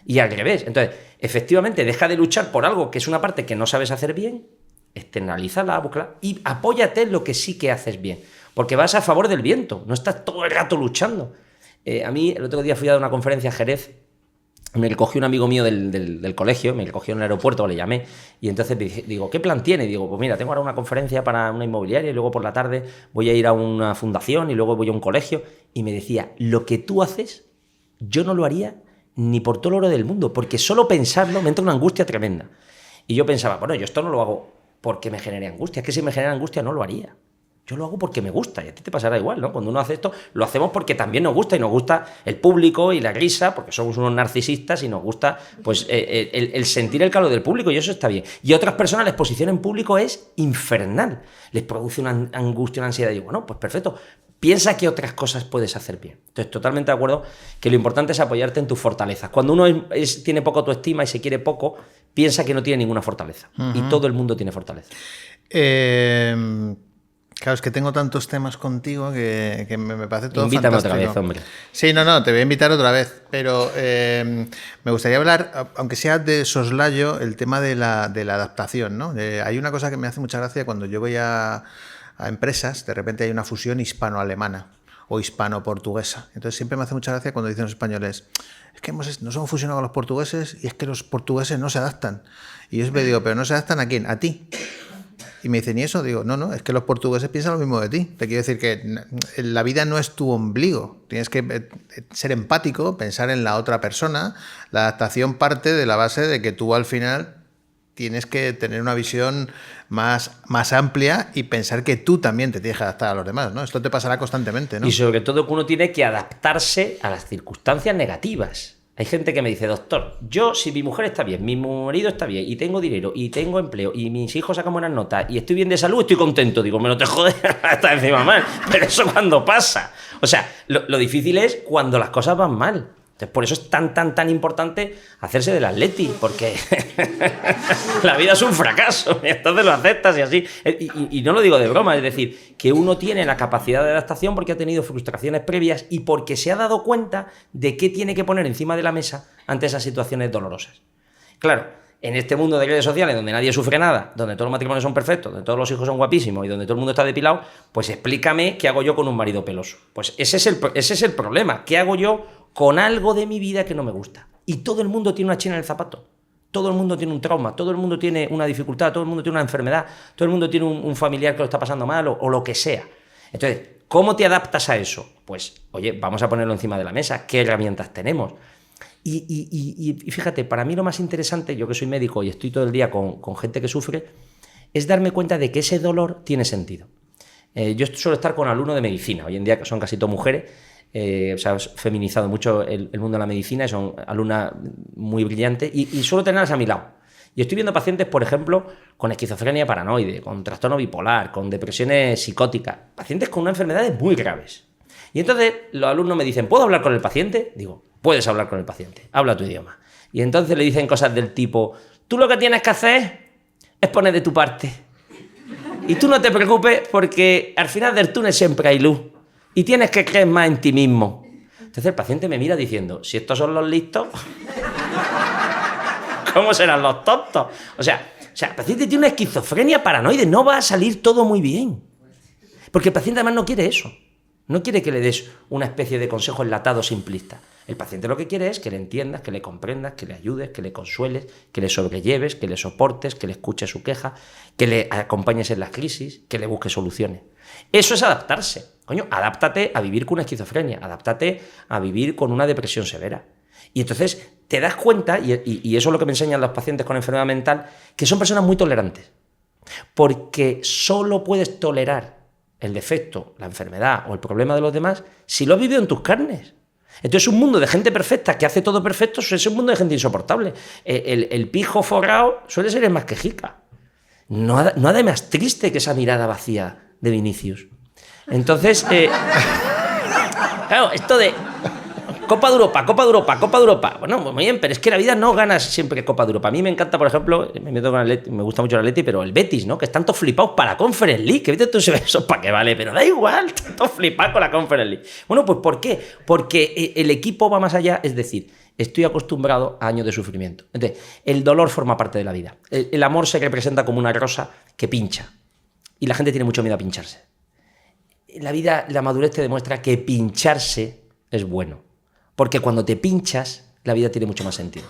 Y al revés. Entonces, efectivamente, deja de luchar por algo que es una parte que no sabes hacer bien, externalízala, búscala y apóyate en lo que sí que haces bien. Porque vas a favor del viento, no estás todo el rato luchando. A mí, el otro día fui a dar una conferencia a Jerez, me recogió un amigo mío del colegio, me recogió en el aeropuerto, le llamé, y entonces digo, ¿qué plan tiene? Y digo, pues mira, tengo ahora una conferencia para una inmobiliaria y luego por la tarde voy a ir a una fundación y luego voy a un colegio. Y me decía, lo que tú haces, yo no lo haría ni por todo el oro del mundo, porque solo pensarlo me entra una angustia tremenda. Y yo pensaba, bueno, yo esto no lo hago porque me genere angustia, es que si me genera angustia no lo haría. Yo lo hago porque me gusta, y a ti te pasará igual, ¿no? Cuando uno hace esto, lo hacemos porque también nos gusta, y nos gusta el público y la risa, porque somos unos narcisistas y nos gusta pues el sentir el calor del público, y eso está bien. Y a otras personas la exposición en público es infernal, les produce una angustia, una ansiedad, y digo, bueno, pues perfecto, piensa qué otras cosas puedes hacer bien. Entonces, totalmente de acuerdo que lo importante es apoyarte en tus fortalezas. Cuando uno tiene poco autoestima y se quiere poco, piensa que no tiene ninguna fortaleza, y todo el mundo tiene fortaleza. Claro, es que tengo tantos temas contigo que me parece todo Invítame fantástico. otra vez, hombre. Sí, no, te voy a invitar otra vez, pero me gustaría hablar, aunque sea de soslayo, el tema de la adaptación, ¿no? Hay una cosa que me hace mucha gracia cuando yo voy a empresas, de repente hay una fusión hispano-alemana o hispano-portuguesa. Entonces siempre me hace mucha gracia cuando dicen los españoles, es que nos hemos fusionado con los portugueses y es que los portugueses no se adaptan. Y yo siempre digo, ¿pero no se adaptan a quién? A ti. Y me dicen, ¿y eso? Digo, no, es que los portugueses piensan lo mismo de ti. Te quiero decir que la vida no es tu ombligo. Tienes que ser empático, pensar en la otra persona. La adaptación parte de la base de que tú al final tienes que tener una visión más amplia y pensar que tú también te tienes que adaptar a los demás, ¿no? Esto te pasará constantemente, ¿no? Y sobre todo que uno tiene que adaptarse a las circunstancias negativas. Hay gente que me dice, doctor, yo si mi mujer está bien, mi marido está bien, y tengo dinero, y tengo empleo, y mis hijos sacan buenas notas, y estoy bien de salud, estoy contento. Digo, me lo te jodes hasta encima mal. Pero eso cuando pasa. O sea, lo difícil es cuando las cosas van mal. Entonces, por eso es tan importante hacerse del atleti, porque la vida es un fracaso, y entonces lo aceptas y así. Y no lo digo de broma, es decir, que uno tiene la capacidad de adaptación porque ha tenido frustraciones previas y porque se ha dado cuenta de qué tiene que poner encima de la mesa ante esas situaciones dolorosas. Claro, en este mundo de redes sociales donde nadie sufre nada, donde todos los matrimonios son perfectos, donde todos los hijos son guapísimos y donde todo el mundo está depilado, pues explícame qué hago yo con un marido peloso. Pues ese es el problema. ¿Qué hago yo con algo de mi vida que no me gusta? Y todo el mundo tiene una china en el zapato. Todo el mundo tiene un trauma, todo el mundo tiene una dificultad, todo el mundo tiene una enfermedad, todo el mundo tiene un familiar que lo está pasando mal o lo que sea. Entonces, ¿cómo te adaptas a eso? Pues, oye, vamos a ponerlo encima de la mesa. ¿Qué herramientas tenemos? Y fíjate, para mí lo más interesante, yo que soy médico y estoy todo el día con gente que sufre, es darme cuenta de que ese dolor tiene sentido. Yo suelo estar con alumnos de medicina, hoy en día son casi todas mujeres, se ha feminizado mucho el mundo de la medicina y son alumnas muy brillantes y suelo tenerlas a mi lado. Y estoy viendo pacientes, por ejemplo, con esquizofrenia paranoide, con trastorno bipolar, con depresiones psicóticas, pacientes con unas enfermedades muy graves. Y entonces los alumnos me dicen, ¿puedo hablar con el paciente? Digo, puedes hablar con el paciente, habla tu idioma. Y entonces le dicen cosas del tipo, tú lo que tienes que hacer es poner de tu parte. Y tú no te preocupes porque al final del túnel siempre hay luz. y tienes que creer más en ti mismo. Entonces el paciente me mira diciendo, si estos son los listos, ¿cómo serán los tontos? O sea, el paciente tiene una esquizofrenia paranoide, no va a salir todo muy bien. Porque el paciente además no quiere eso. No quiere que le des una especie de consejo enlatado simplista. El paciente lo que quiere es que le entiendas, que le comprendas, que le ayudes, que le consueles, que le sobrelleves, que le soportes, que le escuches su queja, que le acompañes en las crisis, que le busques soluciones. Eso es adaptarse. Coño, adáptate a vivir con una esquizofrenia, adáptate a vivir con una depresión severa. Y entonces te das cuenta, y eso es lo que me enseñan los pacientes con enfermedad mental, que son personas muy tolerantes. Porque solo puedes tolerar el defecto, la enfermedad o el problema de los demás si lo has vivido en tus carnes. Entonces un mundo de gente perfecta que hace todo perfecto es un mundo de gente insoportable. El pijo forrado suele ser el más quejica. No hay de más triste que esa mirada vacía de Vinicius. Entonces, claro, esto de Copa de Europa. Bueno, muy bien, pero es que la vida no ganas siempre Copa de Europa. A mí me encanta, por ejemplo, me meto con el Atleti, me gusta mucho el Atleti, pero el Betis, ¿no? Que están todos flipados para la Conference League. Que viste tú eso para qué vale, pero da igual, están todos flipados con la Conference League. Bueno, pues ¿por qué? Porque el equipo va más allá, es decir, estoy acostumbrado a años de sufrimiento. Entonces, el dolor forma parte de la vida. El amor se representa como una rosa que pincha. Y la gente tiene mucho miedo a pincharse. La vida, la madurez te demuestra que pincharse es bueno. Porque cuando te pinchas, la vida tiene mucho más sentido.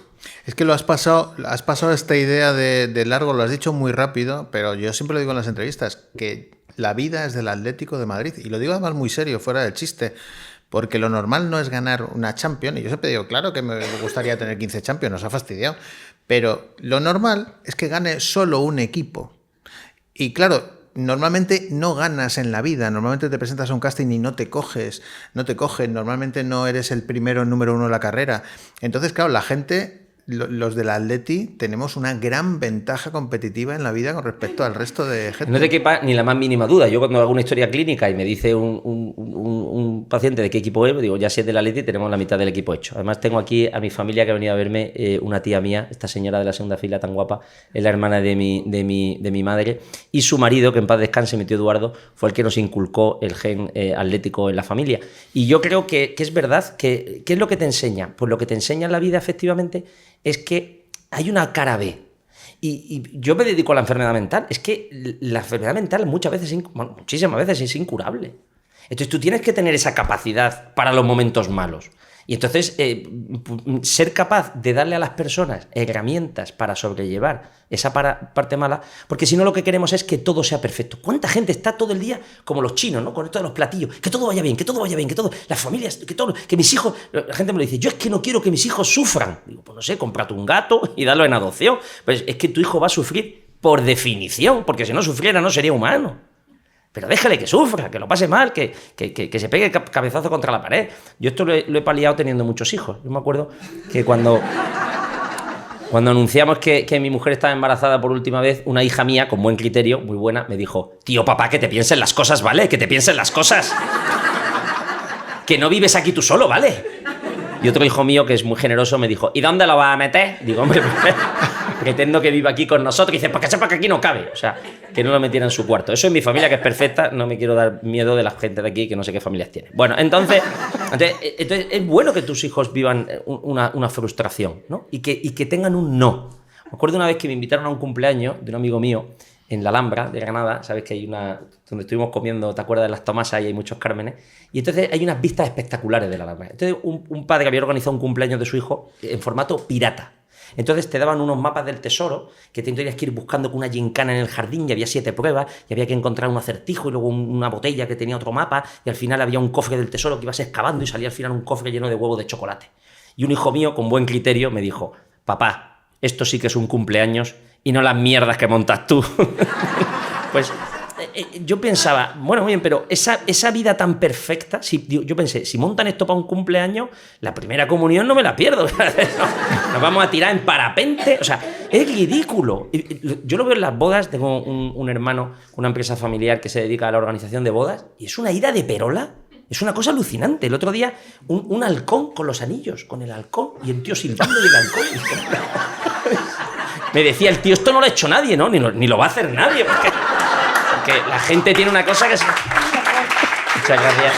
Es que has pasado esta idea de largo, lo has dicho muy rápido, pero yo siempre lo digo en las entrevistas, que la vida es del Atlético de Madrid. Y lo digo además muy serio, fuera del chiste, porque lo normal no es ganar una Champions. Y yo siempre digo, claro que me gustaría tener 15 Champions, nos ha fastidiado. Pero lo normal es que gane solo un equipo. Y claro, normalmente no ganas en la vida, normalmente te presentas a un casting y no te cogen, normalmente no eres el primero, el número uno de la carrera. Entonces, claro, la gente, los del Atleti, tenemos una gran ventaja competitiva en la vida con respecto al resto de gente. No te quepa ni la más mínima duda. Yo cuando hago una historia clínica y me dice un paciente de qué equipo es, digo, ya si es del Atleti, tenemos la mitad del equipo hecho. Además tengo aquí a mi familia que ha venido a verme, una tía mía, esta señora de la segunda fila tan guapa, es la hermana de mi madre, y su marido, que en paz descanse, mi tío Eduardo, fue el que nos inculcó el gen atlético en la familia. Y yo creo que es verdad que ¿qué es lo que te enseña? Pues lo que te enseña en la vida, efectivamente, es que hay una cara B. Y yo me dedico a la enfermedad mental. Es que la enfermedad mental muchísimas veces es incurable. Entonces tú tienes que tener esa capacidad para los momentos malos. Y entonces ser capaz de darle a las personas herramientas para sobrellevar esa parte mala, porque si no lo que queremos es que todo sea perfecto. ¿Cuánta gente está todo el día como los chinos, ¿no? Con esto de los platillos, que todo vaya bien, que todo, las familias, que mis hijos, la gente me lo dice, yo es que no quiero que mis hijos sufran. Digo, pues no sé, cómprate un gato y dalo en adopción. Pues es que tu hijo va a sufrir por definición, porque si no sufriera no sería humano. Pero déjale que sufra, que lo pase mal, que se pegue cabezazo contra la pared. Yo esto lo he paliado teniendo muchos hijos. Yo me acuerdo que cuando anunciamos que mi mujer estaba embarazada por última vez, una hija mía, con buen criterio, muy buena, me dijo, tío, papá, que te piensen las cosas, ¿vale? Que te piensen las cosas. Que no vives aquí tú solo, ¿vale? Y otro hijo mío, que es muy generoso, me dijo, ¿y dónde lo vas a meter? Digo, hombre, pretendo que viva aquí con nosotros. Y dice, pues que sepa que aquí no cabe. O sea, que no lo metiera en su cuarto. Eso es mi familia, que es perfecta. No me quiero dar miedo de la gente de aquí, que no sé qué familias tiene. Bueno, entonces es bueno que tus hijos vivan una frustración, ¿no? Y que tengan un no. Me acuerdo una vez que me invitaron a un cumpleaños de un amigo mío en la Alhambra de Granada. Sabes que hay una... donde estuvimos comiendo, ¿te acuerdas de las Tomasas? Y hay muchos Cármenes. Y entonces hay unas vistas espectaculares de la Alhambra. Entonces un padre había organizado un cumpleaños de su hijo en formato pirata. Entonces te daban unos mapas del tesoro que tenías que ir buscando con una gincana en el jardín, y había 7 pruebas, y había que encontrar un acertijo y luego una botella que tenía otro mapa, y al final había un cofre del tesoro que ibas excavando y salía al final un cofre lleno de huevos de chocolate. Y un hijo mío con buen criterio me dijo, papá, esto sí que es un cumpleaños y no las mierdas que montas tú. Pues yo pensaba, bueno, muy bien, pero esa vida tan perfecta, yo pensé, si montan esto para un cumpleaños, la primera comunión no me la pierdo. Nos vamos a tirar en parapente. O sea, es ridículo. Yo lo veo en las bodas. Tengo un hermano, una empresa familiar que se dedica a la organización de bodas, y es una ida de perola. Es una cosa alucinante. El otro día, un halcón con los anillos, con el halcón, y el tío silbando y el halcón. Me decía el tío, esto no lo ha hecho nadie, ¿no? Ni lo va a hacer nadie, porque la gente tiene una cosa que... Muchas gracias.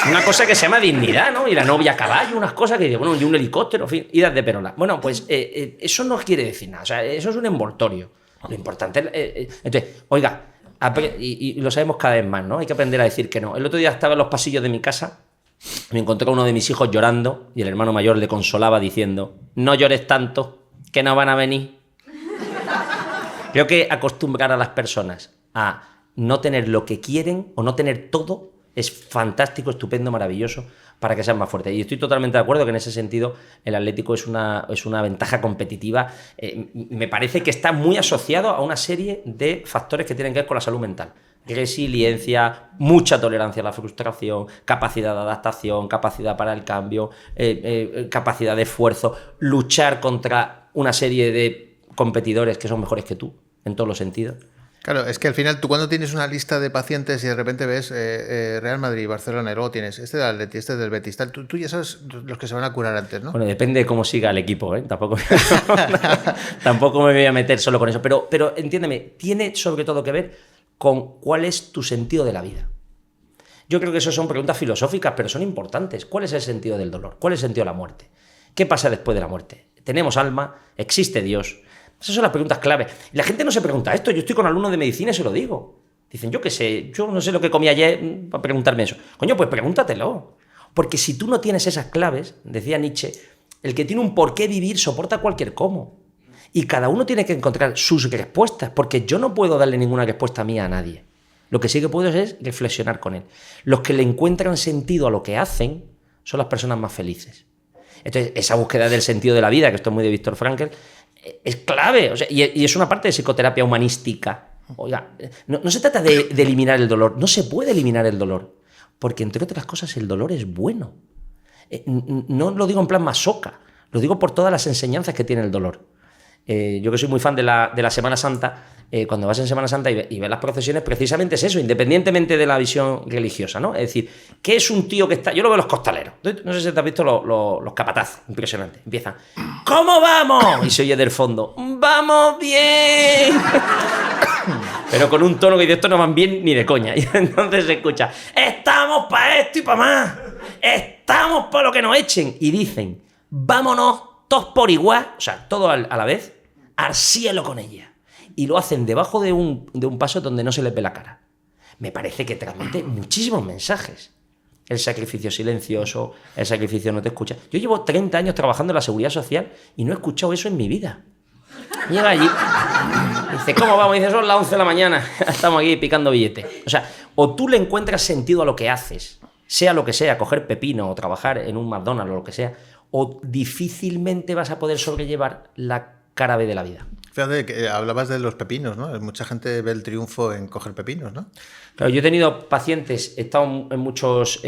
Una cosa que se llama dignidad, ¿no? Y la novia a caballo, unas cosas que, bueno, y un helicóptero, en fin, idas de perola. Bueno, pues eso no quiere decir nada, o sea, eso es un envoltorio. Lo importante es... entonces, oiga, y lo sabemos cada vez más, ¿no? Hay que aprender a decir que no. El otro día estaba en los pasillos de mi casa, me encontré a uno de mis hijos llorando y el hermano mayor le consolaba diciendo: no llores tanto, que no van a venir. Creo que acostumbrar a las personas a no tener lo que quieren o no tener todo es fantástico, estupendo, maravilloso para que sean más fuertes. Y estoy totalmente de acuerdo que en ese sentido el Atlético es una ventaja competitiva. Me parece que está muy asociado a una serie de factores que tienen que ver con la salud mental. Resiliencia, mucha tolerancia a la frustración, capacidad de adaptación, capacidad para el cambio, capacidad de esfuerzo, luchar contra una serie de competidores que son mejores que tú, en todos los sentidos. Claro, es que al final tú cuando tienes una lista de pacientes y de repente ves Real Madrid, Barcelona, y luego tienes este del Atleti, este del Betis, tal, tú ya sabes los que se van a curar antes, ¿no? Bueno, depende de cómo siga el equipo, ¿eh? Tampoco me voy a meter solo con eso. Pero entiéndeme, tiene sobre todo que ver con cuál es tu sentido de la vida. Yo creo que eso son preguntas filosóficas, pero son importantes. ¿Cuál es el sentido del dolor? ¿Cuál es el sentido de la muerte? ¿Qué pasa después de la muerte? ¿Tenemos alma? ¿Existe Dios? Esas son las preguntas clave. Y la gente no se pregunta esto. Yo estoy con alumnos de medicina y se lo digo. Dicen, yo qué sé, yo no sé lo que comí ayer para preguntarme eso. Coño, pues pregúntatelo. Porque si tú no tienes esas claves, decía Nietzsche, el que tiene un por qué vivir soporta cualquier cómo. Y cada uno tiene que encontrar sus respuestas, porque yo no puedo darle ninguna respuesta mía a nadie. Lo que sí que puedo es reflexionar con él. Los que le encuentran sentido a lo que hacen son las personas más felices. Entonces, esa búsqueda del sentido de la vida, que esto es muy de Viktor Frankl, es clave, o sea, y es una parte de psicoterapia humanística. Oiga, no se trata de eliminar el dolor, no se puede eliminar el dolor, porque entre otras cosas el dolor es bueno. No lo digo en plan masoca, lo digo por todas las enseñanzas que tiene el dolor. Yo que soy muy fan de la Semana Santa, cuando vas en Semana Santa y ves las procesiones, precisamente es eso, independientemente de la visión religiosa, ¿no? Es decir, ¿qué es un tío que está...? Yo lo veo en los costaleros. No sé si te has visto los capatazos, impresionante. Empiezan, ¿cómo vamos? Y se oye del fondo, ¡vamos bien! Pero con un tono que dice, esto no van bien ni de coña. Y entonces se escucha, ¡estamos para esto y para más! ¡Estamos para lo que nos echen! Y dicen, ¡vámonos todos por igual! O sea, todos a la vez, al cielo con ella. Y lo hacen debajo de un paso donde no se les ve la cara. Me parece que transmite muchísimos mensajes. El sacrificio silencioso, el sacrificio no te escucha. Yo llevo 30 años trabajando en la seguridad social y no he escuchado eso en mi vida. Llega allí, dice, ¿cómo vamos? Y dice, son las 11 de la mañana, estamos aquí picando billetes. O sea, o tú le encuentras sentido a lo que haces, sea lo que sea, coger pepino o trabajar en un McDonald's o lo que sea, o difícilmente vas a poder sobrellevar la cara B de la vida. Fíjate que hablabas de los pepinos, ¿no? Mucha gente ve el triunfo en coger pepinos, ¿no? Claro, yo he tenido pacientes, he estado en muchos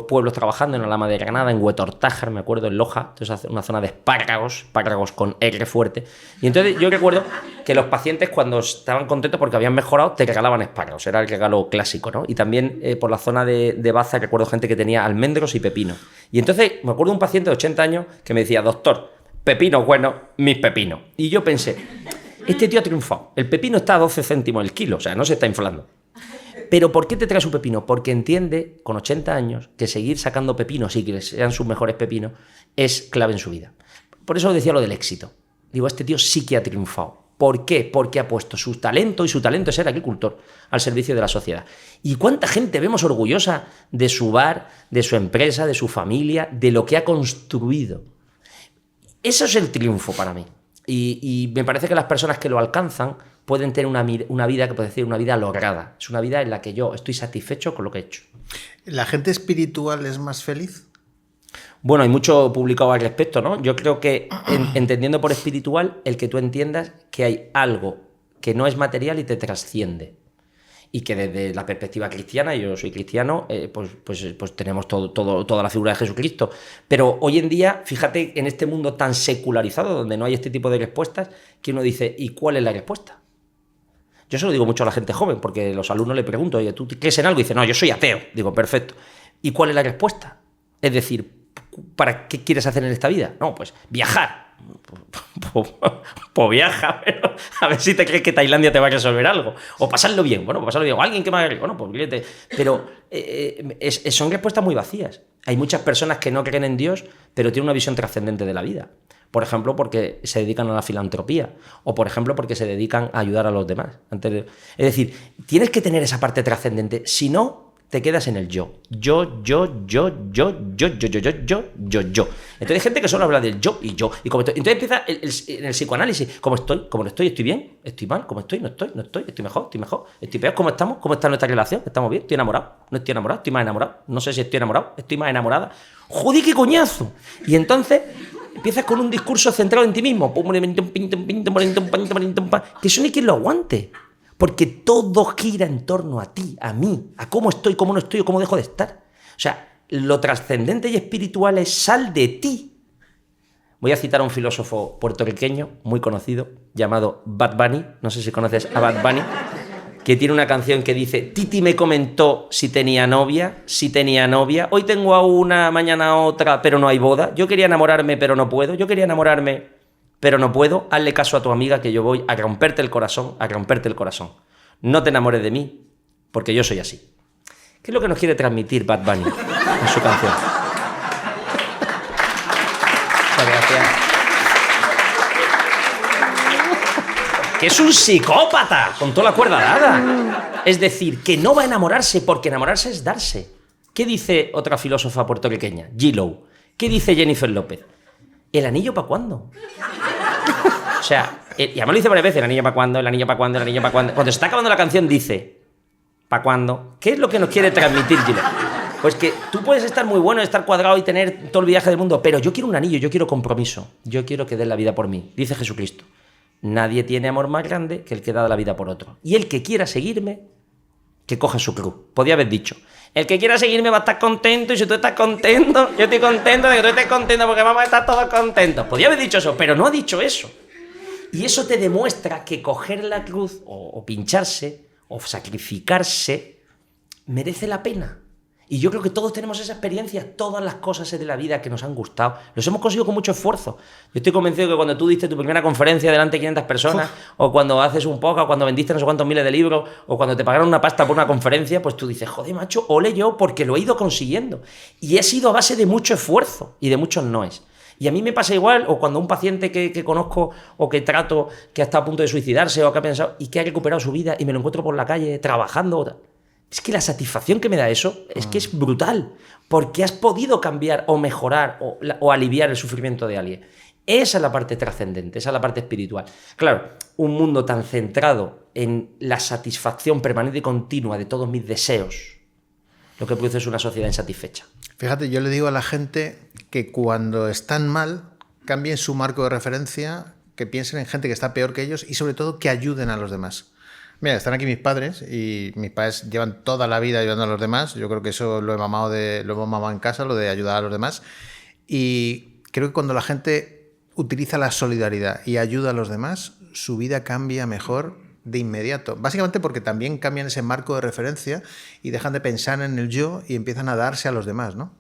pueblos trabajando, en Alhama de Granada, en Huetortájar, me acuerdo, en Loja, entonces una zona de espárragos con R fuerte. Y entonces yo recuerdo que los pacientes, cuando estaban contentos porque habían mejorado, te regalaban espárragos, era el regalo clásico, ¿no? Y también por la zona de Baza recuerdo gente que tenía almendros y pepinos. Y entonces me acuerdo de un paciente de 80 años que me decía, doctor, pepinos buenos, mis pepinos. Y yo pensé, este tío ha triunfado. El pepino está a 12 céntimos el kilo, o sea, no se está inflando. ¿Pero por qué te trae su pepino? Porque entiende, con 80 años, que seguir sacando pepinos y que sean sus mejores pepinos es clave en su vida. Por eso decía lo del éxito. Digo, este tío sí que ha triunfado. ¿Por qué? Porque ha puesto su talento, y su talento es ser agricultor, al servicio de la sociedad. ¿Y cuánta gente vemos orgullosa de su bar, de su empresa, de su familia, de lo que ha construido? Eso es el triunfo para mí. Y me parece que las personas que lo alcanzan pueden tener una vida, que puede decir, una vida lograda. Es una vida en la que yo estoy satisfecho con lo que he hecho. ¿La gente espiritual es más feliz? Bueno, hay mucho publicado al respecto, ¿no? Yo creo que, entendiendo por espiritual, el que tú entiendas que hay algo que no es material y te trasciende. Y que desde la perspectiva cristiana, yo soy cristiano, pues tenemos toda la figura de Jesucristo. Pero hoy en día, fíjate, en este mundo tan secularizado, donde no hay este tipo de respuestas, que uno dice, ¿y cuál es la respuesta? Yo se lo digo mucho a la gente joven, porque los alumnos le pregunto, oye, ¿tú crees en algo? Y dice, no, yo soy ateo. Digo, perfecto. ¿Y cuál es la respuesta? Es decir, ¿para qué quieres hacer en esta vida? No, pues viajar. Pues viaja, pero a ver si te crees que Tailandia te va a resolver algo. O pasarlo bien, bueno, pues pasarlo bien. O alguien que me haga... Bueno, pues fíjate. Pero son respuestas muy vacías. Hay muchas personas que no creen en Dios, pero tienen una visión trascendente de la vida. Por ejemplo, porque se dedican a la filantropía. O, por ejemplo, porque se dedican a ayudar a los demás. Es decir, tienes que tener esa parte trascendente. Si no, te quedas en el yo. Yo. Entonces hay gente que solo habla del yo y yo. Y como estoy, entonces empieza en el psicoanálisis. ¿Cómo estoy? ¿Cómo no estoy? ¿Estoy bien? ¿Estoy mal? ¿Cómo estoy? ¿No estoy? ¿No estoy? ¿Estoy mejor? ¿Estoy mejor? ¿Estoy peor? ¿Cómo estamos? ¿Cómo está nuestra relación? ¿Estamos bien? ¿Estoy enamorado? ¿No estoy enamorado? ¿Estoy más enamorado? No sé si estoy enamorado. ¿Estoy más enamorada? ¡Joder, qué coñazo! Y entonces empiezas con un discurso centrado en ti mismo. Que eso no hay quien lo aguante. Porque todo gira en torno a ti, a mí, a cómo estoy, cómo no estoy o cómo dejo de estar. O sea, lo trascendente y espiritual es sal de ti. Voy a citar a un filósofo puertorriqueño muy conocido llamado Bad Bunny. No sé si conoces a Bad Bunny, que tiene una canción que dice: Titi me comentó si tenía novia, hoy tengo a una, mañana a otra, pero no hay boda. Yo quería enamorarme, pero no puedo. Yo quería enamorarme, pero no puedo. Hazle caso a tu amiga que yo voy a romperte el corazón, No te enamores de mí, porque yo soy así. ¿Qué es lo que nos quiere transmitir Bad Bunny en su canción? Muchas gracias. Que es un psicópata, con toda la cuerda dada. Es decir, que no va a enamorarse, porque enamorarse es darse. ¿Qué dice otra filósofa puertorriqueña? G-Lo. ¿Qué dice Jennifer López? ¿El anillo para cuándo? O sea, y además lo dice varias veces: el anillo para cuándo, el anillo para cuándo, el anillo para cuándo. Cuando se está acabando la canción dice: ¿para cuándo? ¿Qué es lo que nos quiere transmitir Gilo? Pues que tú puedes estar muy bueno, estar cuadrado y tener todo el viaje del mundo, pero yo quiero un anillo, yo quiero compromiso, yo quiero que den la vida por mí. Dice Jesucristo: nadie tiene amor más grande que el que da la vida por otro. Y el que quiera seguirme, que coja su cruz. Podía haber dicho: el que quiera seguirme va a estar contento, y si tú estás contento, yo estoy contento de que tú estés contento, porque vamos a estar todos contentos. Podía haber dicho eso, pero no ha dicho eso. Y eso te demuestra que coger la cruz, o pincharse, o sacrificarse, merece la pena. Y yo creo que todos tenemos esa experiencia, todas las cosas de la vida que nos han gustado, los hemos conseguido con mucho esfuerzo. Yo estoy convencido que cuando tú diste tu primera conferencia delante de 500 personas, o cuando haces un podcast, o cuando vendiste no sé cuántos miles de libros, o cuando te pagaron una pasta por una conferencia, pues tú dices: joder, macho, ole yo, porque lo he ido consiguiendo. Y he sido a base de mucho esfuerzo y de muchos noes. Y a mí me pasa igual, o cuando un paciente que conozco o que trato, que está a punto de suicidarse o que ha pensado y que ha recuperado su vida y me lo encuentro por la calle trabajando. Es que la satisfacción que me da eso es que es brutal, porque has podido cambiar o mejorar o aliviar el sufrimiento de alguien. Esa es la parte trascendente, esa es la parte espiritual. Claro, un mundo tan centrado en la satisfacción permanente y continua de todos mis deseos, lo que produce es una sociedad insatisfecha. Fíjate, yo le digo a la gente que cuando están mal, cambien su marco de referencia, que piensen en gente que está peor que ellos y sobre todo que ayuden a los demás. Mira, están aquí mis padres y mis padres llevan toda la vida ayudando a los demás. Yo creo que eso lo hemos mamado en casa, lo de ayudar a los demás. Y creo que cuando la gente utiliza la solidaridad y ayuda a los demás, su vida cambia mejor de inmediato. Básicamente porque también cambian ese marco de referencia y dejan de pensar en el yo y empiezan a darse a los demás, ¿no?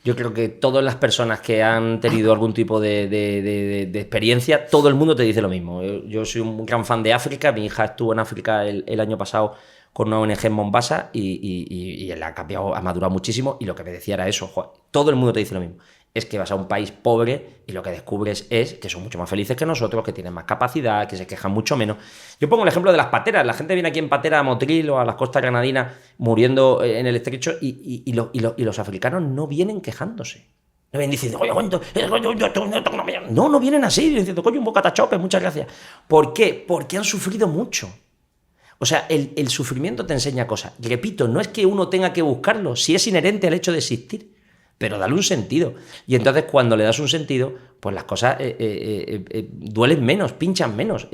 Yo creo que todas las personas que han tenido algún tipo de experiencia, todo el mundo te dice lo mismo. Yo soy un gran fan de África. Mi hija estuvo en África el año pasado con una ONG en Mombasa y él ha cambiado, ha madurado muchísimo, y lo que me decía era eso: joder, todo el mundo te dice lo mismo. Es que vas a un país pobre y lo que descubres es que son mucho más felices que nosotros, que tienen más capacidad, que se quejan mucho menos. Yo pongo el ejemplo de las pateras. La gente viene aquí en patera a Motril o a las costas granadinas muriendo en el estrecho y los africanos no vienen quejándose. No vienen diciendo: oye, ¿cuánto? No vienen así, diciendo: coño, un bocata chope, muchas gracias. ¿Por qué? Porque han sufrido mucho. O sea, el sufrimiento te enseña cosas. Repito, no es que uno tenga que buscarlo, si es inherente al hecho de existir, pero dale un sentido. Y entonces, cuando le das un sentido, pues las cosas duelen menos, pinchan menos.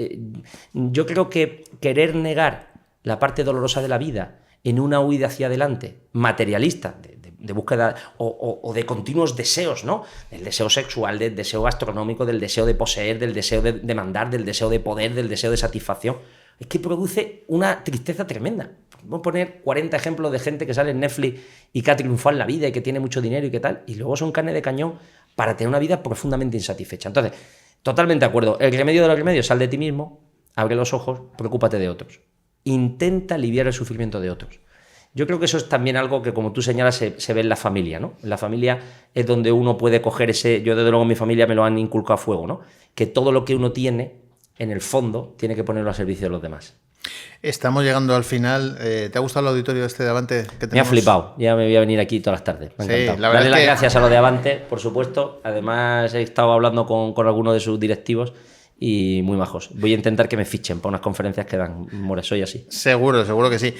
Yo creo que querer negar la parte dolorosa de la vida en una huida hacia adelante, materialista, de búsqueda o de continuos deseos, ¿no? Del deseo sexual, del deseo gastronómico, del deseo de poseer, del deseo de mandar, del deseo de poder, del deseo de satisfacción, es que produce una tristeza tremenda. Vamos a poner 40 ejemplos de gente que sale en Netflix y que ha triunfado en la vida y que tiene mucho dinero y qué tal, y luego son carne de cañón para tener una vida profundamente insatisfecha. Entonces, Totalmente de acuerdo. El remedio de los remedios, sal de ti mismo, abre los ojos, preocúpate de otros. Intenta aliviar el sufrimiento de otros. Yo creo que eso es también algo que, como tú señalas, se ve en la familia, ¿no? En la familia es donde uno puede coger ese... Yo, desde luego, en mi familia me lo han inculcado a fuego, ¿no? Que todo lo que uno tiene, en el fondo, tiene que ponerlo a servicio de los demás. Estamos llegando al final. ¿Te ha gustado el auditorio este de Avante que tenemos? Me ha flipado. Ya me voy a venir aquí todas las tardes. Me ha encantado. La verdad Darle es que... las gracias a los de Avante, por supuesto. Además, he estado hablando con algunos de sus directivos y muy majos. Voy a intentar que me fichen para unas conferencias que dan. More, soy así. Seguro que sí.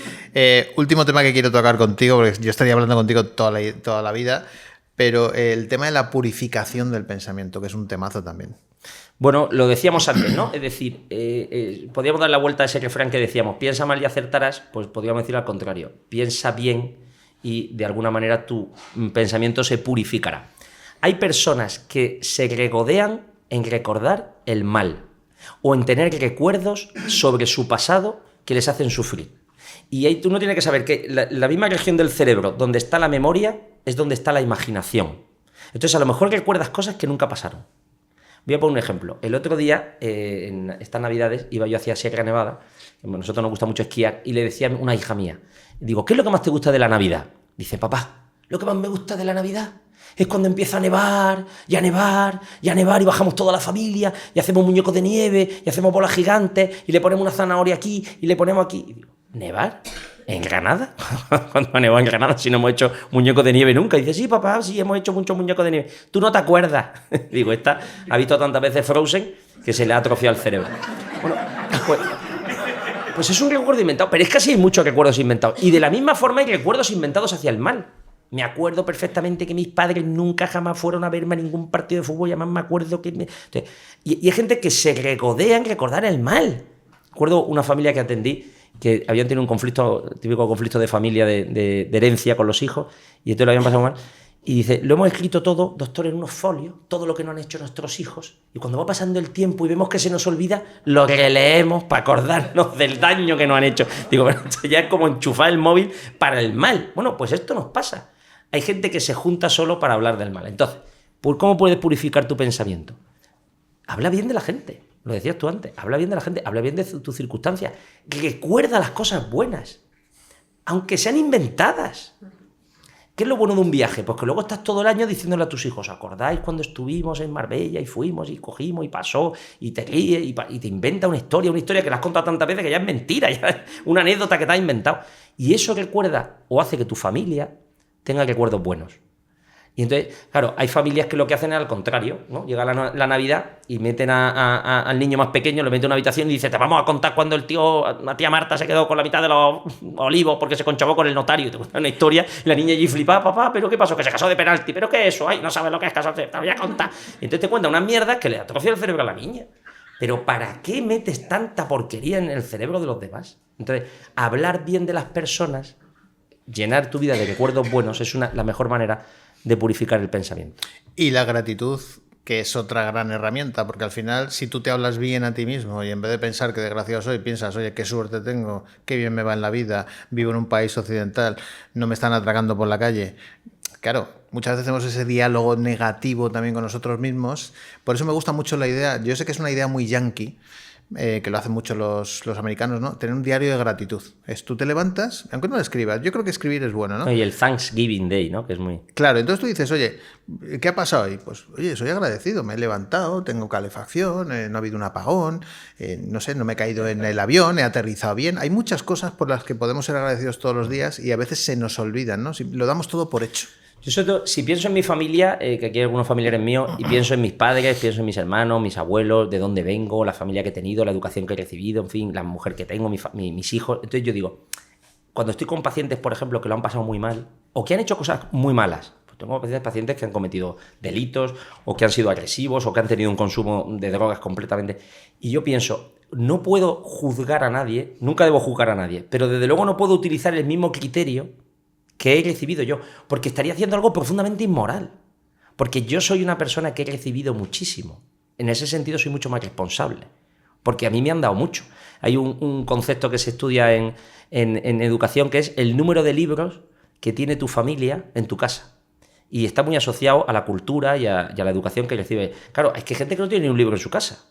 Último tema que quiero tocar contigo, porque yo estaría hablando contigo toda la vida, pero el tema de la purificación del pensamiento, que es un temazo también. Bueno, lo decíamos antes, ¿no? Es decir, podríamos dar la vuelta a ese refrán que decíamos, piensa mal y acertarás, pues podríamos decir al contrario, piensa bien y de alguna manera tu pensamiento se purificará. Hay personas que se regodean en recordar el mal o en tener recuerdos sobre su pasado que les hacen sufrir. Y ahí tú no tienes que saber que la misma región del cerebro donde está la memoria es donde está la imaginación. Entonces a lo mejor recuerdas cosas que nunca pasaron. Voy a poner un ejemplo. El otro día, en estas navidades, iba yo hacia Sierra Nevada, a nosotros nos gusta mucho esquiar, y le decía a una hija mía, digo, ¿qué es lo que más te gusta de la Navidad? Dice, papá, lo que más me gusta de la Navidad es cuando empieza a nevar, y a nevar, y a nevar, y bajamos toda la familia, y hacemos muñecos de nieve, y hacemos bolas gigantes, y le ponemos una zanahoria aquí, y le ponemos aquí. Y digo, ¿nevar? ¿En Granada? ¿Cuándo ha nevado en Granada si no hemos hecho muñecos de nieve nunca? Y dice, sí, papá, sí, hemos hecho muchos muñecos de nieve. ¿Tú no te acuerdas? Digo, esta ha visto tantas veces Frozen que se le ha atrofiado el cerebro. Bueno, pues es un recuerdo inventado, pero es que así hay muchos recuerdos inventados. Y de la misma forma hay recuerdos inventados hacia el mal. Me acuerdo perfectamente que mis padres nunca jamás fueron a verme a ningún partido de fútbol, y además me acuerdo que... Y hay gente que se regodea en recordar el mal. Recuerdo una familia que atendí que habían tenido un conflicto, típico conflicto de familia de herencia con los hijos, y entonces lo habían pasado mal. Y dice, lo hemos escrito todo, doctor, en unos folios, todo lo que nos han hecho nuestros hijos, y cuando va pasando el tiempo y vemos que se nos olvida, lo releemos para acordarnos del daño que nos han hecho. Digo, bueno, esto ya es como enchufar el móvil para el mal. Bueno, pues esto nos pasa. Hay gente que se junta solo para hablar del mal. Entonces, ¿cómo puedes purificar tu pensamiento? Habla bien de la gente. Lo decías tú antes. Habla bien de la gente. Habla bien de tus circunstancias. Recuerda las cosas buenas, aunque sean inventadas. ¿Qué es lo bueno de un viaje? Pues que luego estás todo el año diciéndole a tus hijos, ¿acordáis cuando estuvimos en Marbella y fuimos y cogimos y pasó y te ríes y te inventa una historia que la has contado tantas veces que ya es mentira, ya es una anécdota que te has inventado? Y eso recuerda o hace que tu familia tenga recuerdos buenos. Y entonces, claro, hay familias que lo que hacen es al contrario, ¿no? Llega la Navidad y meten al niño más pequeño, le meten en una habitación y dice, te vamos a contar cuando la tía Marta se quedó con la mitad de los olivos porque se conchavó con el notario. Y te cuentan una historia y la niña allí flipa, papá, ¿pero qué pasó? Que se casó de penalti. ¿Pero qué es eso? Ay, no sabes lo que es casarse, te voy a contar. Y entonces te cuenta unas mierdas que le atrofia el cerebro a la niña. Pero ¿para qué metes tanta porquería en el cerebro de los demás? Entonces, hablar bien de las personas, llenar tu vida de recuerdos buenos es la mejor manera de purificar el pensamiento. Y la gratitud, que es otra gran herramienta, porque al final, si tú te hablas bien a ti mismo y en vez de pensar que desgraciado soy, piensas, oye, qué suerte tengo, qué bien me va en la vida, vivo en un país occidental, no me están atracando por la calle. Claro, muchas veces hacemos ese diálogo negativo también con nosotros mismos. Por eso me gusta mucho la idea, yo sé que es una idea muy yankee, que lo hacen mucho los americanos, ¿no? Tener un diario de gratitud. Tú te levantas, aunque no lo escribas, yo creo que escribir es bueno, ¿no? Y el Thanksgiving Day, ¿no? Que es muy... Claro, entonces tú dices, oye, ¿qué ha pasado hoy? Pues, oye, soy agradecido, me he levantado, tengo calefacción, no ha habido un apagón, no sé, no me he caído en el avión, he aterrizado bien. Hay muchas cosas por las que podemos ser agradecidos todos los días y a veces se nos olvidan, ¿no? Lo damos todo por hecho. Yo sobre todo, si pienso en mi familia, que aquí hay algunos familiares míos, y pienso en mis padres, pienso en mis hermanos, mis abuelos, de dónde vengo, la familia que he tenido, la educación que he recibido, en fin, la mujer que tengo, mis hijos. Entonces yo digo, cuando estoy con pacientes, por ejemplo, que lo han pasado muy mal, o que han hecho cosas muy malas, pues tengo pacientes que han cometido delitos, o que han sido agresivos, o que han tenido un consumo de drogas completamente. Y yo pienso, no puedo juzgar a nadie, nunca debo juzgar a nadie, pero desde luego no puedo utilizar el mismo criterio que he recibido yo, porque estaría haciendo algo profundamente inmoral, porque yo soy una persona que he recibido muchísimo. En ese sentido soy mucho más responsable, porque a mí me han dado mucho. Hay un concepto que se estudia en educación que es el número de libros que tiene tu familia en tu casa. Y está muy asociado a la cultura y a la educación que recibe. Claro, es que hay gente que no tiene ni un libro en su casa.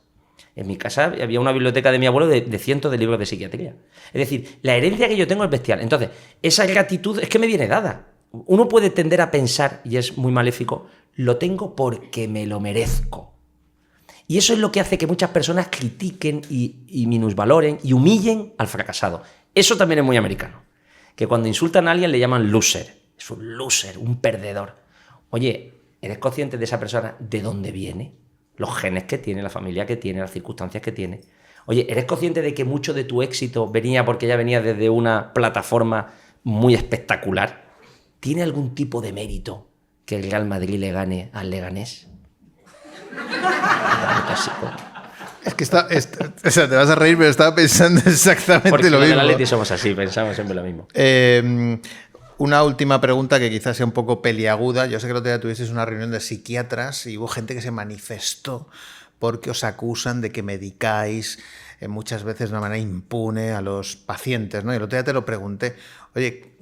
En mi casa había una biblioteca de mi abuelo de cientos de libros de psiquiatría. Es decir, la herencia que yo tengo es bestial. Entonces, esa gratitud es que me viene dada. Uno puede tender a pensar, y es muy maléfico, lo tengo porque me lo merezco. Y eso es lo que hace que muchas personas critiquen y minusvaloren y humillen al fracasado. Eso también es muy americano. Que cuando insultan a alguien le llaman loser. Es un loser, un perdedor. Oye, ¿eres consciente de esa persona de dónde viene? Los genes que tiene, la familia que tiene, las circunstancias que tiene. Oye, ¿eres consciente de que mucho de tu éxito venía porque ya venía desde una plataforma muy espectacular? ¿Tiene algún tipo de mérito que el Real Madrid le gane al Leganés? Es que o sea, te vas a reír, pero estaba pensando exactamente porque lo mismo. Porque en el Atleti somos así, pensamos siempre lo mismo. Una última pregunta que quizás sea un poco peliaguda. Yo sé que el otro día tuvisteis una reunión de psiquiatras y hubo gente que se manifestó porque os acusan de que medicáis muchas veces de una manera impune a los pacientes, ¿no? Y el otro día te lo pregunté. Oye,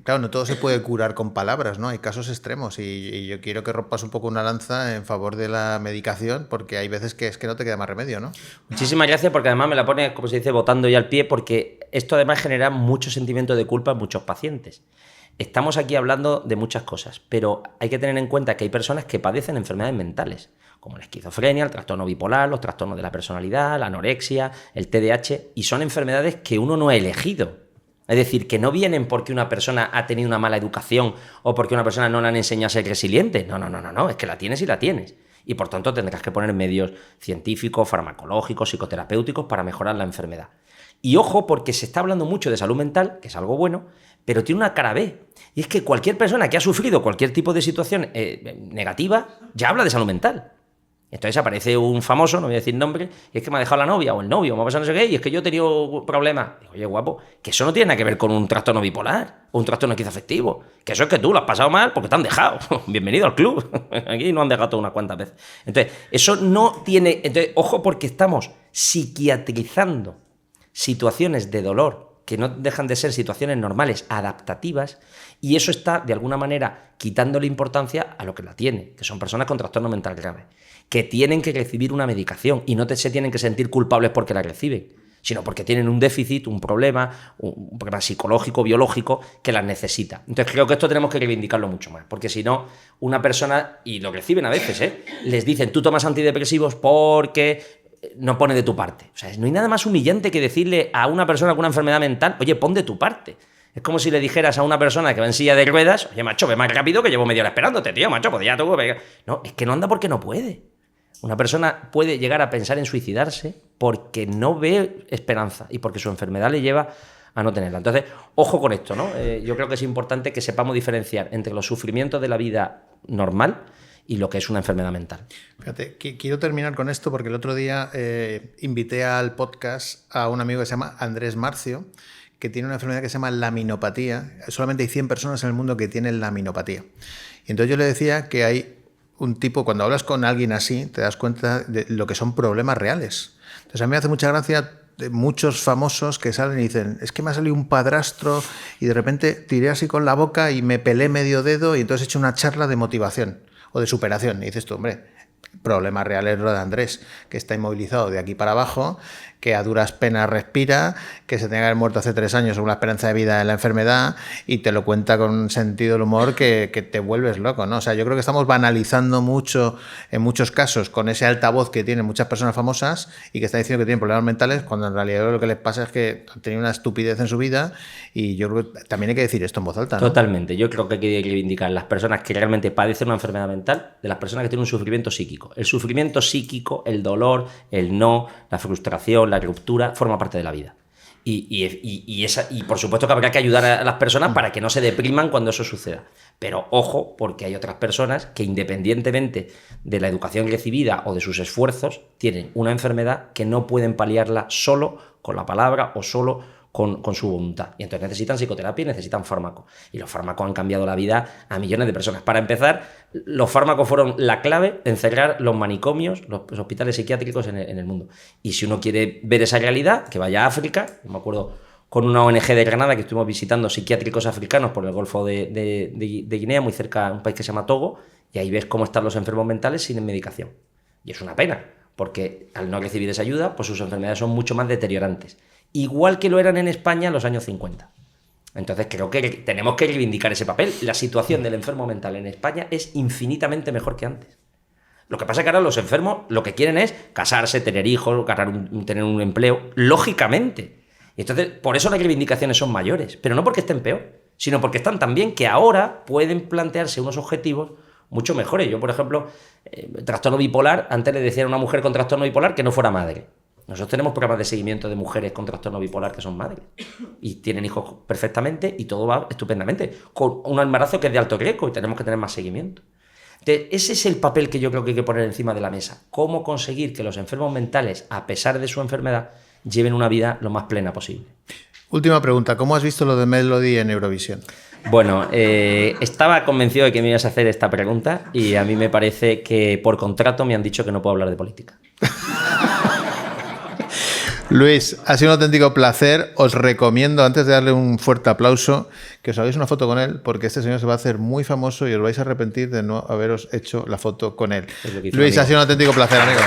claro, no todo se puede curar con palabras, ¿no? Hay casos extremos y yo quiero que rompas un poco una lanza en favor de la medicación porque hay veces que es que no te queda más remedio, ¿no? Muchísimas gracias porque además me la pones, como se dice, botando ya al pie porque esto además genera mucho sentimiento de culpa en muchos pacientes. Estamos aquí hablando de muchas cosas, pero hay que tener en cuenta que hay personas que padecen enfermedades mentales, como la esquizofrenia, el trastorno bipolar, los trastornos de la personalidad, la anorexia, el TDAH, y son enfermedades que uno no ha elegido. Es decir, que no vienen porque una persona ha tenido una mala educación o porque una persona no le han enseñado a ser resiliente. No, es que la tienes y la tienes. Y por tanto tendrás que poner medios científicos, farmacológicos, psicoterapéuticos para mejorar la enfermedad. Y ojo, porque se está hablando mucho de salud mental, que es algo bueno, pero tiene una cara B. Y es que cualquier persona que ha sufrido cualquier tipo de situación negativa ya habla de salud mental. Entonces aparece un famoso, no voy a decir nombre, y es que me ha dejado la novia o el novio, me ha pasado no sé qué, y es que yo he tenido problemas. Digo, oye, guapo, que eso no tiene nada que ver con un trastorno bipolar o un trastorno esquizoafectivo. Que eso es que tú lo has pasado mal porque te han dejado. Bienvenido al club. Aquí nos han dejado unas cuantas veces. Entonces, eso no tiene... Entonces, ojo, porque estamos psiquiatrizando situaciones de dolor que no dejan de ser situaciones normales, adaptativas, y eso está, de alguna manera, quitándole importancia a lo que la tiene, que son personas con trastorno mental grave, que tienen que recibir una medicación y no se tienen que sentir culpables porque la reciben, sino porque tienen un déficit, un problema psicológico, biológico, que las necesita. Entonces creo que esto tenemos que reivindicarlo mucho más, porque si no, una persona, y lo reciben a veces, les dicen, tú tomas antidepresivos porque no pone de tu parte. O sea, no hay nada más humillante que decirle a una persona con una enfermedad mental, oye, pon de tu parte. Es como si le dijeras a una persona que va en silla de ruedas, oye, macho, ve más rápido que llevo media hora esperándote, tío, macho, pues ya tú... No, es que no anda porque no puede. Una persona puede llegar a pensar en suicidarse porque no ve esperanza y porque su enfermedad le lleva a no tenerla. Entonces, ojo con esto, ¿no? Yo creo que es importante que sepamos diferenciar entre los sufrimientos de la vida normal y lo que es una enfermedad mental. Fíjate, quiero terminar con esto porque el otro día invité al podcast a un amigo que se llama Andrés Marcio, que tiene una enfermedad que se llama laminopatía. Solamente hay 100 personas en el mundo que tienen laminopatía. Y entonces yo le decía que hay un tipo, cuando hablas con alguien así, te das cuenta de lo que son problemas reales. Entonces a mí me hace mucha gracia de muchos famosos que salen y dicen, es que me ha salido un padrastro y de repente tiré así con la boca y me pelé medio dedo y entonces he hecho una charla de motivación o de superación. Y dices tú, hombre, problema real es lo de Andrés, que está inmovilizado de aquí para abajo, que a duras penas respira, que se tenga que haber muerto hace 3 años según la esperanza de vida de la enfermedad, y te lo cuenta con un sentido del humor que te vuelves loco, ¿no? O sea, yo creo que estamos banalizando mucho, en muchos casos, con ese altavoz que tienen muchas personas famosas y que están diciendo que tienen problemas mentales, cuando en realidad lo que les pasa es que han tenido una estupidez en su vida, y yo creo que también hay que decir esto en voz alta, ¿no? Totalmente. Yo creo que hay que reivindicar las personas que realmente padecen una enfermedad mental de las personas que tienen un sufrimiento psíquico. El sufrimiento psíquico, el dolor, el no, la frustración, la ruptura, forma parte de la vida. Y por supuesto que habrá que ayudar a las personas para que no se depriman cuando eso suceda. Pero ojo, porque hay otras personas que, independientemente de la educación recibida o de sus esfuerzos, tienen una enfermedad que no pueden paliarla solo con la palabra o solo con su voluntad. Y entonces necesitan psicoterapia y necesitan fármacos. Y los fármacos han cambiado la vida a millones de personas. Para empezar, los fármacos fueron la clave en cerrar los manicomios, los hospitales psiquiátricos en el mundo. Y si uno quiere ver esa realidad, que vaya a África. Yo me acuerdo con una ONG de Granada que estuvimos visitando psiquiátricos africanos por el Golfo de Guinea, muy cerca, un país que se llama Togo, y ahí ves cómo están los enfermos mentales sin medicación. Y es una pena, porque al no recibir esa ayuda, pues sus enfermedades son mucho más deteriorantes. Igual que lo eran en España en los años 50. Entonces creo que tenemos que reivindicar ese papel. La situación del enfermo mental en España es infinitamente mejor que antes. Lo que pasa es que ahora los enfermos lo que quieren es casarse, tener hijos, tener un empleo, lógicamente. Y entonces, por eso las reivindicaciones son mayores, pero no porque estén peor, sino porque están tan bien que ahora pueden plantearse unos objetivos mucho mejores. Yo, por ejemplo, trastorno bipolar, antes le decían a una mujer con trastorno bipolar que no fuera madre. Nosotros tenemos programas de seguimiento de mujeres con trastorno bipolar que son madres y tienen hijos perfectamente y todo va estupendamente, con un embarazo que es de alto riesgo y tenemos que tener más seguimiento. Entonces, ese es el papel que yo creo que hay que poner encima de la mesa. Cómo conseguir que los enfermos mentales, a pesar de su enfermedad, lleven una vida lo más plena posible. Última pregunta, ¿cómo has visto lo de Melody en Eurovisión? Bueno, estaba convencido de que me ibas a hacer esta pregunta y a mí me parece que por contrato me han dicho que no puedo hablar de política. Luis, ha sido un auténtico placer. Os recomiendo, antes de darle un fuerte aplauso, que os hagáis una foto con él, porque este señor se va a hacer muy famoso y os vais a arrepentir de no haberos hecho la foto con él. Luis, ha sido un auténtico placer, amigo.